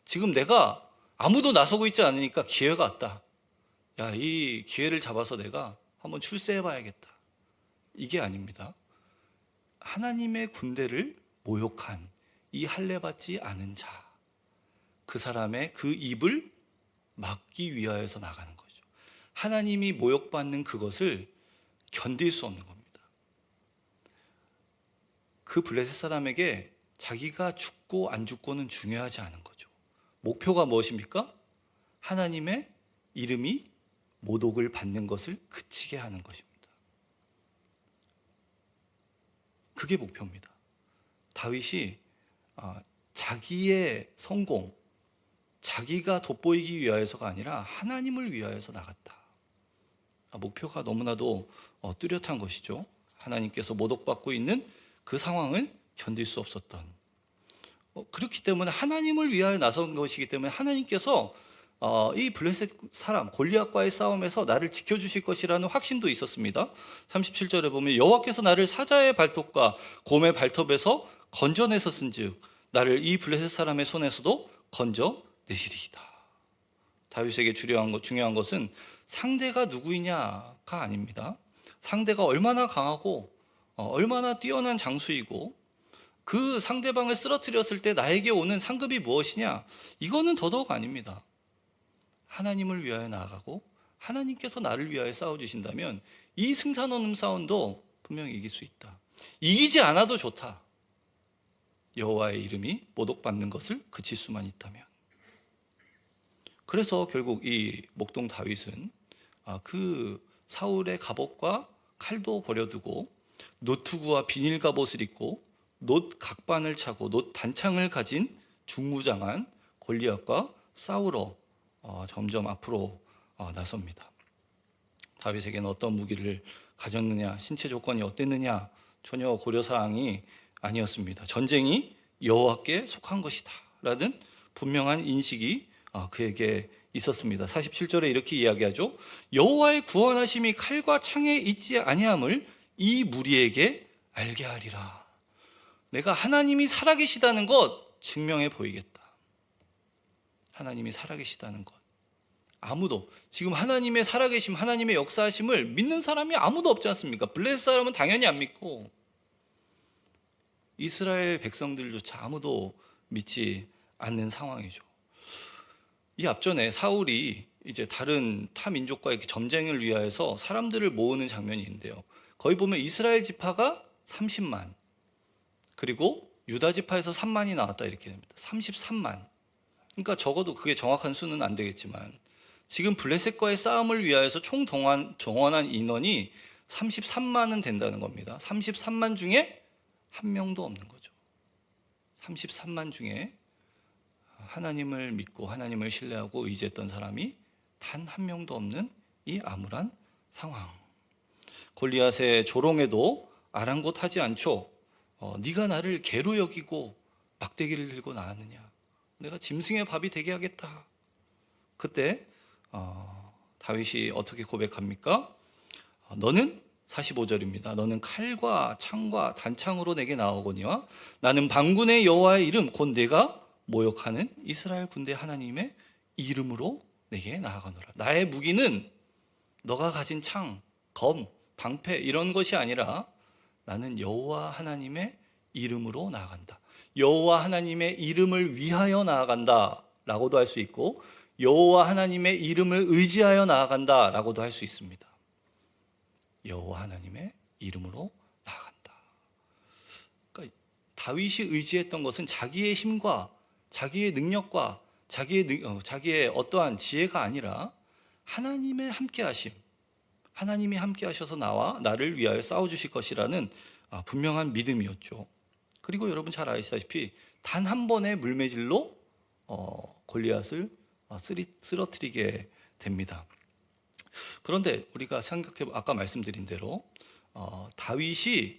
Speaker 5: 지금 내가 아무도 나서고 있지 않으니까 기회가 왔다. 야, 이 기회를 잡아서 내가 한번 출세해봐야겠다. 이게 아닙니다. 하나님의 군대를 모욕한 이 할례 받지 않은 자, 그 사람의 그 입을 막기 위하여서 나가는 거죠. 하나님이 모욕받는 그것을 견딜 수 없는 겁니다. 그 블레셋 사람에게 자기가 죽고 안 죽고는 중요하지 않은 거죠. 목표가 무엇입니까? 하나님의 이름이 모독을 받는 것을 그치게 하는 것입니다. 그게 목표입니다. 다윗이 자기의 성공, 자기가 돋보이기 위하여서가 아니라 하나님을 위하여서 나갔다. 목표가 너무나도 뚜렷한 것이죠. 하나님께서 모독받고 있는 그 상황을 견딜 수 없었던. 그렇기 때문에 하나님을 위하여 나선 것이기 때문에 하나님께서 이 블레셋 사람 골리앗과의 싸움에서 나를 지켜주실 것이라는 확신도 있었습니다. 37절에 보면 여호와께서 나를 사자의 발톱과 곰의 발톱에서 건져내셨은즉 나를 이 블레셋 사람의 손에서도 건져내시리이다. 다윗에게 중요한 것은 상대가 누구이냐가 아닙니다. 상대가 얼마나 강하고 얼마나 뛰어난 장수이고 그 상대방을 쓰러뜨렸을 때 나에게 오는 상급이 무엇이냐, 이거는 더더욱 아닙니다. 하나님을 위하여 나아가고 하나님께서 나를 위하여 싸워주신다면 이 승산없는 싸움도 분명히 이길 수 있다. 이기지 않아도 좋다. 여호와의 이름이 모독받는 것을 그칠 수만 있다면. 그래서 결국 이 목동 다윗은 그 사울의 갑옷과 칼도 버려두고 노투구와 비닐 갑옷을 입고 놋 각반을 차고 놋 단창을 가진 중무장한 골리앗과 싸우러 점점 앞으로 나섭니다. 다윗에게는 어떤 무기를 가졌느냐, 신체 조건이 어땠느냐 전혀 고려사항이 아니었습니다. 전쟁이 여호와께 속한 것이다 라는 분명한 인식이 그에게 있었습니다. 47절에 이렇게 이야기하죠. 여호와의 구원하심이 칼과 창에 있지 아니함을 이 무리에게 알게 하리라. 내가 하나님이 살아계시다는 것 증명해 보이겠다. 하나님이 살아계시다는 것. 아무도 지금 하나님의 살아계심, 하나님의 역사하심을 믿는 사람이 아무도 없지 않습니까? 블레셋 사람은 당연히 안 믿고 이스라엘 백성들조차 아무도 믿지 않는 상황이죠. 이 앞전에 사울이 이제 다른 타 민족과의 전쟁을 위하여서 사람들을 모으는 장면이 있는데요. 거기 보면 이스라엘 지파가 30만, 그리고 유다 지파에서 3만이 나왔다 이렇게 됩니다. 33만. 그러니까 적어도 그게 정확한 수는 안 되겠지만 지금 블레셋과의 싸움을 위하여서 총 동원한 인원이 33만은 된다는 겁니다. 33만 중에 한 명도 없는 거죠. 33만 중에 하나님을 믿고 하나님을 신뢰하고 의지했던 사람이 단 한 명도 없는 이 암울한 상황. 골리앗의 조롱에도 아랑곳하지 않죠. 네가 나를 개로 여기고 막대기를 들고 나왔느냐. 내가 짐승의 밥이 되게 하겠다. 그때 다윗이 어떻게 고백합니까? 너는 45절입니다. 너는 칼과 창과 단창으로 내게 나오거니와 나는 방군의 여호와의 이름 곧 내가 모욕하는 이스라엘 군대 하나님의 이름으로 내게 나아가노라. 나의 무기는 너가 가진 창, 검, 방패 이런 것이 아니라 나는 여호와 하나님의 이름으로 나아간다. 여호와 하나님의 이름을 위하여 나아간다 라고도 할 수 있고 여호와 하나님의 이름을 의지하여 나아간다 라고도 할 수 있습니다. 여호와 하나님의 이름으로 나아간다. 그러니까 다윗이 의지했던 것은 자기의 힘과 자기의 능력과 자기의 어떠한 지혜가 아니라 하나님의 함께하심, 하나님이 함께하셔서 나를 위하여 싸워주실 것이라는 분명한 믿음이었죠. 그리고 여러분 잘 아시다시피 단 한 번의 물매질로 골리앗을 쓰러뜨리게 됩니다. 그런데 우리가 아까 말씀드린 대로 다윗이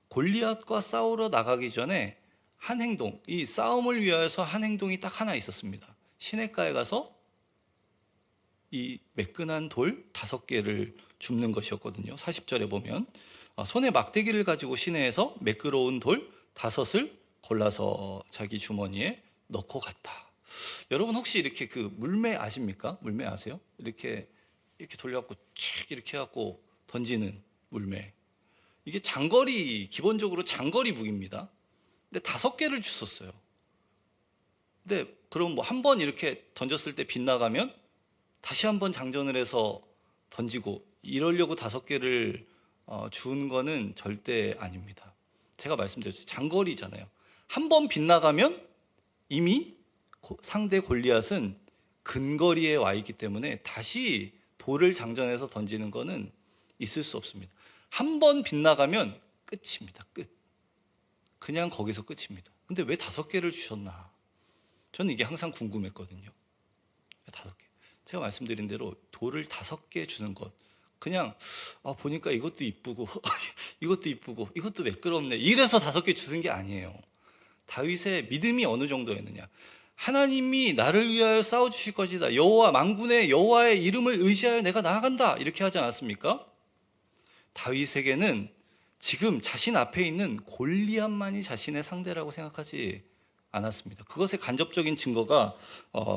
Speaker 5: 골리앗과 싸우러 나가기 전에 한 행동, 이 싸움을 위하여서 한 행동이 딱 하나 있었습니다. 시냇가에 가서 이 매끈한 돌 5개를 줍는 것이었거든요. 40절에 보면 손에 막대기를 가지고 시내에서 매끄러운 돌 5을 골라서 자기 주머니에 넣고 갔다. 여러분 혹시 이렇게 그 물매 아십니까? 물매 아세요? 이렇게 돌려갖고 촥 이렇게 해갖고 던지는 물매. 이게 기본적으로 장거리 무기입니다. 근데 5개를 주셨어요. 근데 그럼 뭐 한 번 이렇게 던졌을 때 빗나가면 다시 한번 장전을 해서 던지고 이러려고 5개를 준 거는 절대 아닙니다. 제가 말씀드렸죠. 장거리잖아요. 한 번 빗나가면 이미 상대 골리앗은 근거리에 와 있기 때문에 다시 돌을 장전해서 던지는 거는 있을 수 없습니다. 한 번 빗나가면 끝입니다. 끝. 그냥 거기서 끝입니다. 근데 왜 5개를 주셨나? 저는 이게 항상 궁금했거든요. 왜 5개? 제가 말씀드린 대로 돌을 5개 주는 것. 그냥 보니까 이것도 이쁘고 이것도 이쁘고 이것도 매끄럽네. 이래서 5개 주는 게 아니에요. 다윗의 믿음이 어느 정도였느냐? 하나님이 나를 위하여 싸워주실 것이다. 여호와 만군의 여호와의 이름을 의지하여 내가 나아간다. 이렇게 하지 않았습니까? 다윗에게는 지금 자신 앞에 있는 골리앗만이 자신의 상대라고 생각하지 않았습니다. 그것의 간접적인 증거가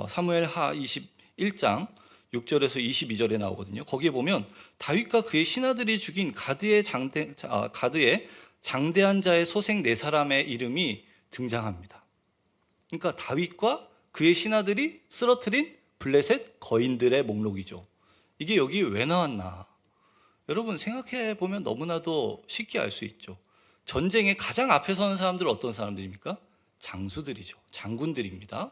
Speaker 5: 사무엘하 21장 6절에서 22절에 나오거든요. 거기에 보면 다윗과 그의 신하들이 죽인 가드의 장대한 자의 소생 4사람의 이름이 등장합니다. 그러니까 다윗과 그의 신하들이 쓰러뜨린 블레셋 거인들의 목록이죠. 이게 여기 왜 나왔나? 여러분 생각해 보면 너무나도 쉽게 알 수 있죠. 전쟁에 가장 앞에 서는 사람들은 어떤 사람들입니까? 장수들이죠. 장군들입니다.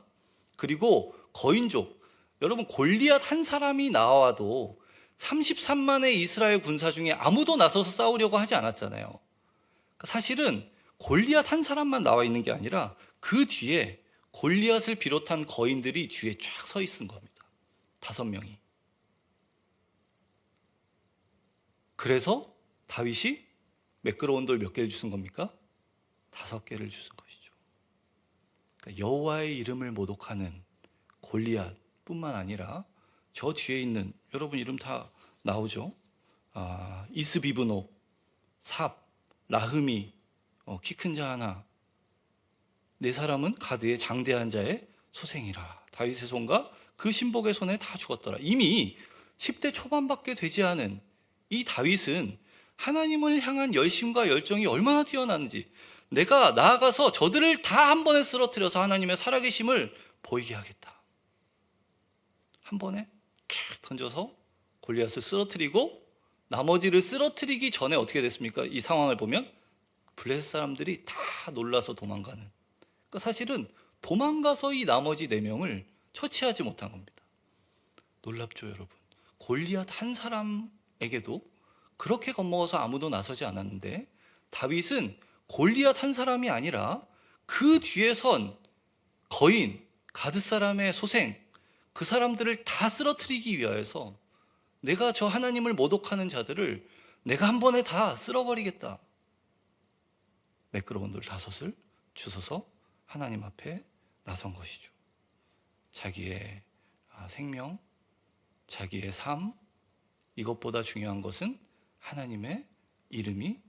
Speaker 5: 그리고 거인족. 여러분 골리앗 한 사람이 나와도 33만의 이스라엘 군사 중에 아무도 나서서 싸우려고 하지 않았잖아요. 그러니까 사실은 골리앗 한 사람만 나와 있는 게 아니라 그 뒤에 골리앗을 비롯한 거인들이 뒤에 쫙 서 있는 겁니다. 5명이. 그래서 다윗이 매끄러운 돌 몇 개를 주신 겁니까? 5개를 주신 것이죠. 그러니까 여호와의 이름을 모독하는 골리앗뿐만 아니라 저 뒤에 있는 여러분 이름 다 나오죠. 이스비브노 삽, 라흠이 키 큰 자 하나, 네 사람은 가드의 장대한 자의 소생이라. 다윗의 손과 그 신복의 손에 다 죽었더라. 이미 10대 초반밖에 되지 않은 이 다윗은 하나님을 향한 열심과 열정이 얼마나 뛰어났는지, 내가 나아가서 저들을 다 한 번에 쓰러뜨려서 하나님의 살아계심을 보이게 하겠다. 한 번에 쫙 던져서 골리앗을 쓰러뜨리고, 나머지를 쓰러뜨리기 전에 어떻게 됐습니까? 이 상황을 보면 블레셋 사람들이 다 놀라서 도망가는. 그러니까 사실은 도망가서 이 나머지 4명을 처치하지 못한 겁니다. 놀랍죠, 여러분? 골리앗 한 사람에게도 그렇게 겁먹어서 아무도 나서지 않았는데, 다윗은 골리앗 한 사람이 아니라 그 뒤에 선 거인, 가드 사람의 소생, 그 사람들을 다 쓰러뜨리기 위하여서 내가 저 하나님을 모독하는 자들을 내가 한 번에 다 쓸어버리겠다. 매끄러운 돌 5을 주워서 하나님 앞에 나선 것이죠. 자기의 생명, 자기의 삶, 이것보다 중요한 것은 하나님의 이름이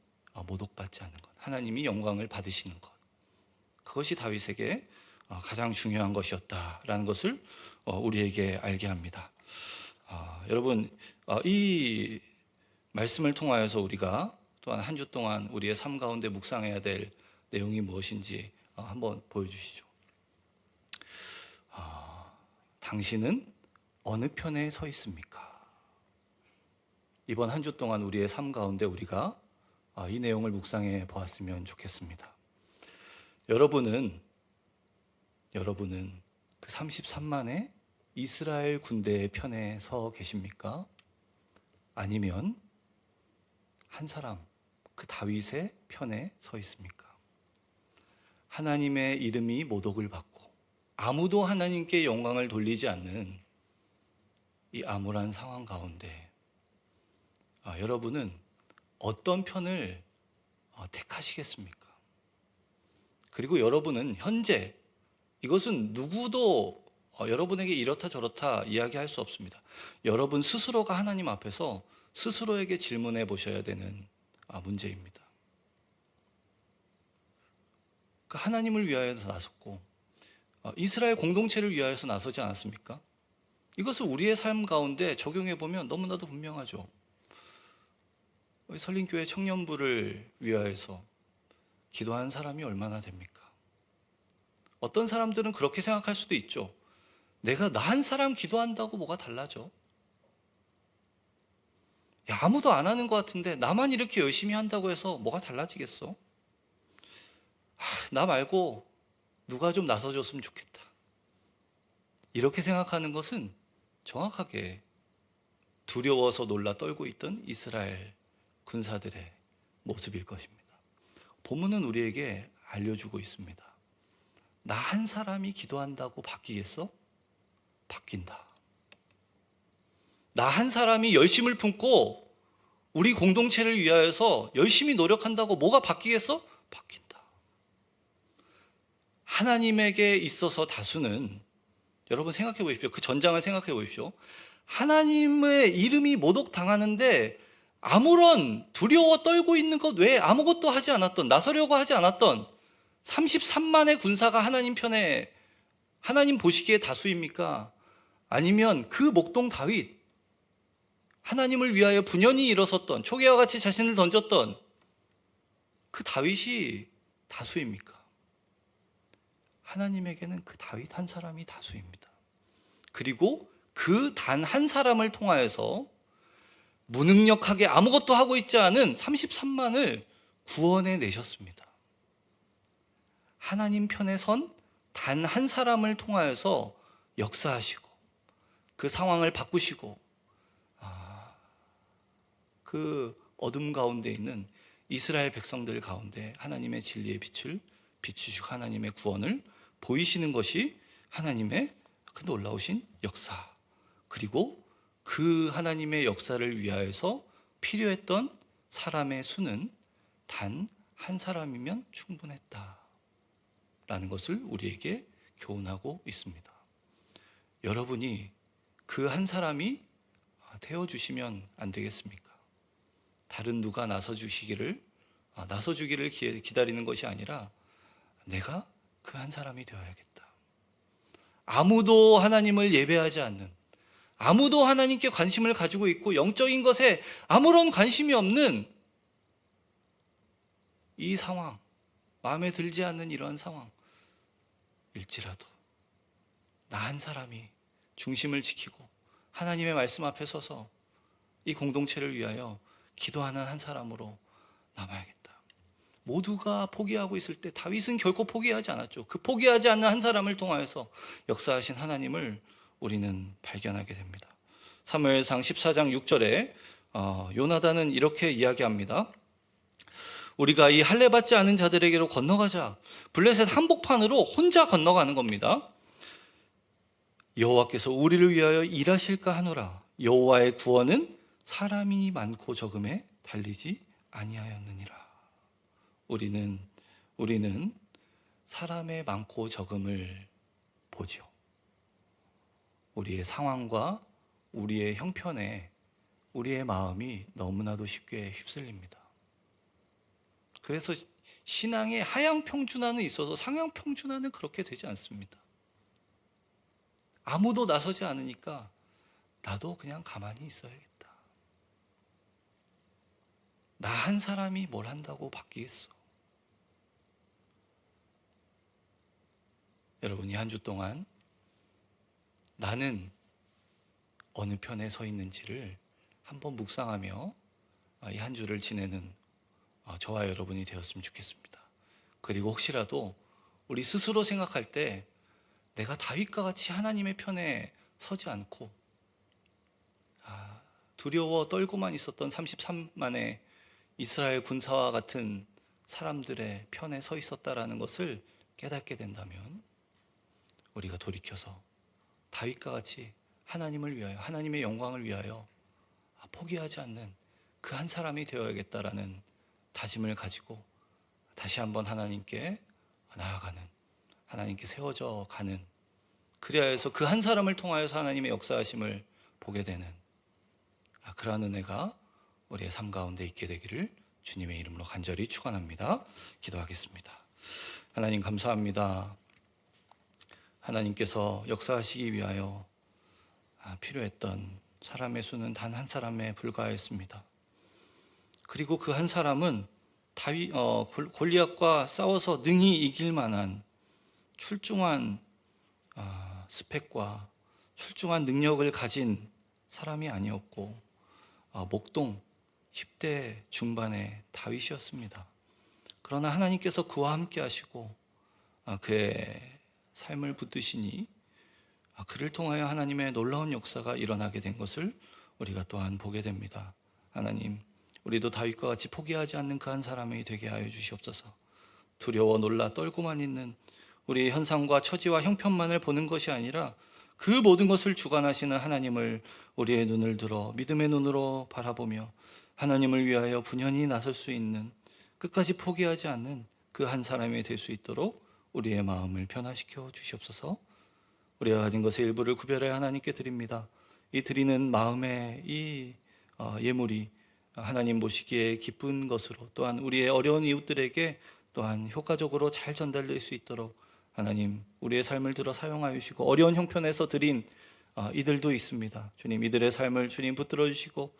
Speaker 5: 모독받지 않는 것, 하나님이 영광을 받으시는 것, 그것이 다윗에게 가장 중요한 것이었다라는 것을 우리에게 알게 합니다. 여러분, 이 말씀을 통하여서 우리가 또한 한 주 동안 우리의 삶 가운데 묵상해야 될 내용이 무엇인지 한번 보여주시죠. 당신은 어느 편에 서 있습니까? 이번 한 주 동안 우리의 삶 가운데 우리가 이 내용을 묵상해 보았으면 좋겠습니다. 여러분은 그 33만의 이스라엘 군대의 편에 서 계십니까? 아니면 한 사람, 그 다윗의 편에 서 있습니까? 하나님의 이름이 모독을 받고 아무도 하나님께 영광을 돌리지 않는 이 암울한 상황 가운데 여러분은 어떤 편을 택하시겠습니까? 그리고 여러분은 현재, 이것은 누구도 여러분에게 이렇다 저렇다 이야기할 수 없습니다. 여러분 스스로가 하나님 앞에서 스스로에게 질문해 보셔야 되는 문제입니다. 하나님을 위하여서 나섰고 이스라엘 공동체를 위하여서 나서지 않았습니까? 이것을 우리의 삶 가운데 적용해 보면 너무나도 분명하죠. 설린교회 청년부를 위하여서 기도하는 사람이 얼마나 됩니까? 어떤 사람들은 그렇게 생각할 수도 있죠. 내가 나 한 사람 기도한다고 뭐가 달라져? 야, 아무도 안 하는 것 같은데 나만 이렇게 열심히 한다고 해서 뭐가 달라지겠어? 나 말고 누가 좀 나서줬으면 좋겠다. 이렇게 생각하는 것은 정확하게 두려워서 놀라 떨고 있던 이스라엘 군사들의 모습일 것입니다. 본문은 우리에게 알려주고 있습니다. 나 한 사람이 기도한다고 바뀌겠어? 바뀐다. 나 한 사람이 열심을 품고 우리 공동체를 위하여서 열심히 노력한다고 뭐가 바뀌겠어? 바뀐다. 하나님에게 있어서 다수는, 여러분 생각해 보십시오. 그 전장을 생각해 보십시오. 하나님의 이름이 모독당하는데 아무런 두려워 떨고 있는 것 외에 아무것도 하지 않았던, 나서려고 하지 않았던 33만의 군사가 하나님 편에, 하나님 보시기에 다수입니까? 아니면 그 목동 다윗, 하나님을 위하여 분연히 일어섰던, 초계와 같이 자신을 던졌던 그 다윗이 다수입니까? 하나님에게는 그 다윗 한 사람이 다수입니다. 그리고 그 단 한 사람을 통하여서 무능력하게 아무것도 하고 있지 않은 33만을 구원해 내셨습니다. 하나님 편에 선 단 한 사람을 통하여서 역사하시고 그 상황을 바꾸시고 그 어둠 가운데 있는 이스라엘 백성들 가운데 하나님의 진리의 빛을 비추시고 하나님의 구원을 보이시는 것이 하나님의 그 놀라우신 역사, 그리고 그 하나님의 역사를 위하여서 필요했던 사람의 수는 단 한 사람이면 충분했다라는 것을 우리에게 교훈하고 있습니다. 여러분이 그 한 사람이 되어주시면 안 되겠습니까? 다른 누가 나서주기를 기다리는 것이 아니라 내가 그 한 사람이 되어야겠다. 아무도 하나님을 예배하지 않는, 아무도 하나님께 관심을 가지고 있고 영적인 것에 아무런 관심이 없는 이 상황, 마음에 들지 않는 이러한 상황일지라도 나 한 사람이 중심을 지키고 하나님의 말씀 앞에 서서 이 공동체를 위하여 기도하는 한 사람으로 남아야겠다. 모두가 포기하고 있을 때 다윗은 결코 포기하지 않았죠. 그 포기하지 않는 한 사람을 통하여서 역사하신 하나님을 우리는 발견하게 됩니다. 사무엘상 14장 6절에 요나단은 이렇게 이야기합니다. 우리가 이 할례 받지 않은 자들에게로 건너가자. 블레셋 한복판으로 혼자 건너가는 겁니다. 여호와께서 우리를 위하여 일하실까 하노라. 여호와의 구원은 사람이 많고 적음에 달리지 아니하였느니라. 우리는 사람의 많고 적음을 보죠. 우리의 상황과 우리의 형편에 우리의 마음이 너무나도 쉽게 휩쓸립니다. 그래서 신앙의 하향평준화는 있어도 상향평준화는 그렇게 되지 않습니다. 아무도 나서지 않으니까 나도 그냥 가만히 있어야겠다. 나 한 사람이 뭘 한다고 바뀌겠어? 여러분, 이 한 주 동안 나는 어느 편에 서 있는지를 한번 묵상하며 이 한 주를 지내는 저와 여러분이 되었으면 좋겠습니다. 그리고 혹시라도 우리 스스로 생각할 때 내가 다윗과 같이 하나님의 편에 서지 않고 두려워 떨고만 있었던 33만의 이스라엘 군사와 같은 사람들의 편에 서 있었다라는 것을 깨닫게 된다면 우리가 돌이켜서 다윗과 같이 하나님을 위하여, 하나님의 영광을 위하여 포기하지 않는 그 한 사람이 되어야겠다라는 다짐을 가지고 다시 한번 하나님께 나아가는, 하나님께 세워져 가는, 그래야 해서 그 한 사람을 통하여서 하나님의 역사하심을 보게 되는 그러한 은혜가 우리의 삶 가운데 있게 되기를 주님의 이름으로 간절히 축원합니다. 기도하겠습니다. 하나님 감사합니다. 하나님께서 역사하시기 위하여 필요했던 사람의 수는 단 한 사람에 불과했습니다. 그리고 그 한 사람은 골리앗과 싸워서 능히 이길 만한 출중한 스펙과 출중한 능력을 가진 사람이 아니었고 목동 10대 중반의 다윗이었습니다. 그러나 하나님께서 그와 함께 하시고 그의 삶을 붙드시니 그를 통하여 하나님의 놀라운 역사가 일어나게 된 것을 우리가 또한 보게 됩니다. 하나님, 우리도 다윗과 같이 포기하지 않는 그 한 사람이 되게 하여 주시옵소서. 두려워 놀라 떨고만 있는 우리의 현상과 처지와 형편만을 보는 것이 아니라 그 모든 것을 주관하시는 하나님을 우리의 눈을 들어 믿음의 눈으로 바라보며 하나님을 위하여 분연히 나설 수 있는, 끝까지 포기하지 않는 그 한 사람이 될 수 있도록 우리의 마음을 변화시켜 주시옵소서. 우리가 가진 것의 일부를 구별해 하나님께 드립니다. 이 드리는 마음의 이 예물이 하나님 보시기에 기쁜 것으로, 또한 우리의 어려운 이웃들에게 또한 효과적으로 잘 전달될 수 있도록 하나님 우리의 삶을 들어 사용하여 주시고, 어려운 형편에서 드린 이들도 있습니다. 주님, 이들의 삶을 주님 붙들어 주시고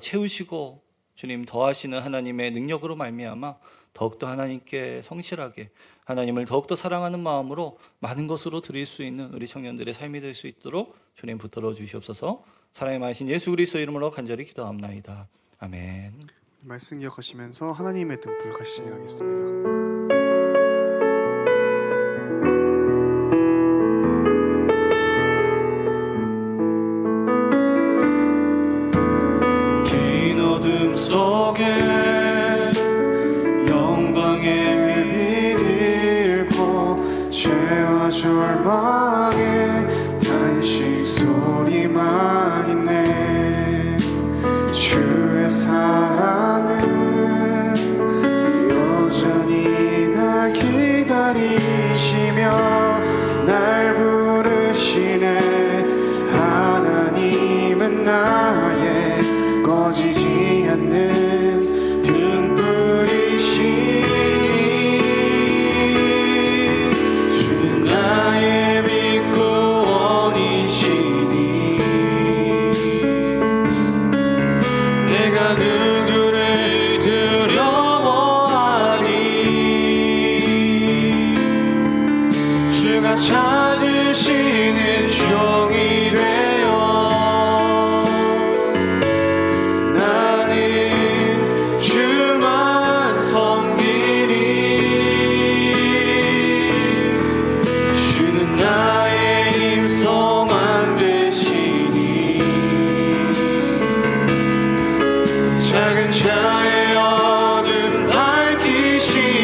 Speaker 5: 채우시고 주님 더하시는 하나님의 능력으로 말미암아 더욱더 하나님께 성실하게, 하나님을 더욱더 사랑하는 마음으로 많은 것으로 드릴 수 있는 우리 청년들의 삶이 될 수 있도록 주님 붙들어 주시옵소서. 사랑의 많으신 예수 그리스도 이름으로 간절히 기도합나이다. 아멘.
Speaker 1: 말씀 기억하시면서 하나님의 등불 같이 진행하겠습니다.
Speaker 3: 긴 어둠 속에 영광의 빛을 잃고 죄와 절망의 탄식 소리만 있네. 주의 사랑은 여전히 날 기다리시며 날 부르시네. 하나님은 나의 꺼지지 않는 자의 어둠 밝히시니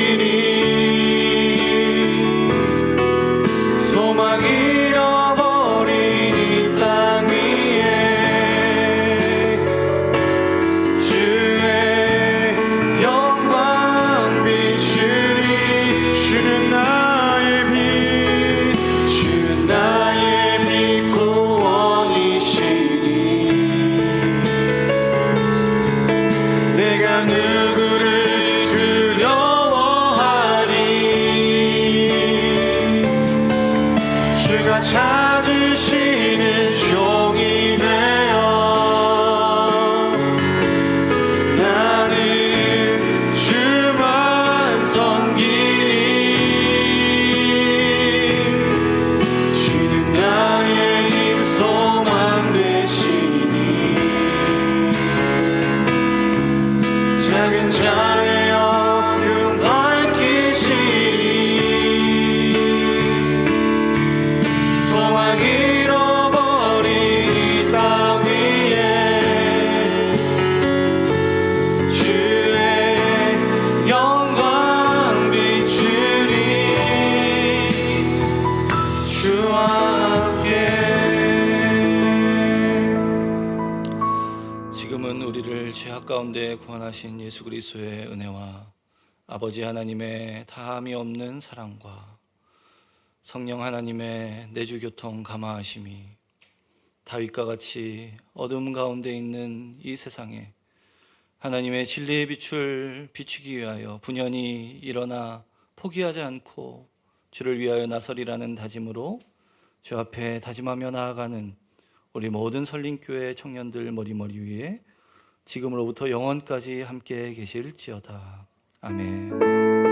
Speaker 3: 소망 잃어버린 이 땅 위에 주의 영광 비추리 주는 나의 빛 주는 나의 빛 구원이시니 내가 누구를 두려워하리 주가 찾으시는 종이 되어 나는 주만 섬기리 주는 나의 힘 소망 되시니 작은 자의 어둠 밝히시니 소망 잃어버린 이 땅 위에 주의 영광 비추리 주와 함께
Speaker 5: 지금은 우리를 죄악 가운데 구원하신 예수 그리스도의 은혜와 아버지 하나님의 다함이 없는 사랑과 성령 하나님의 내주교통 감화하심이 다윗과 같이 어둠 가운데 있는 이 세상에 하나님의 진리의 빛을 비추기 위하여 분연히 일어나 포기하지 않고 주를 위하여 나서리라는 다짐으로 주 앞에 다짐하며 나아가는 우리 모든 설림교회 청년들 머리머리 위에 지금으로부터 영원까지 함께 계실지어다. 아멘.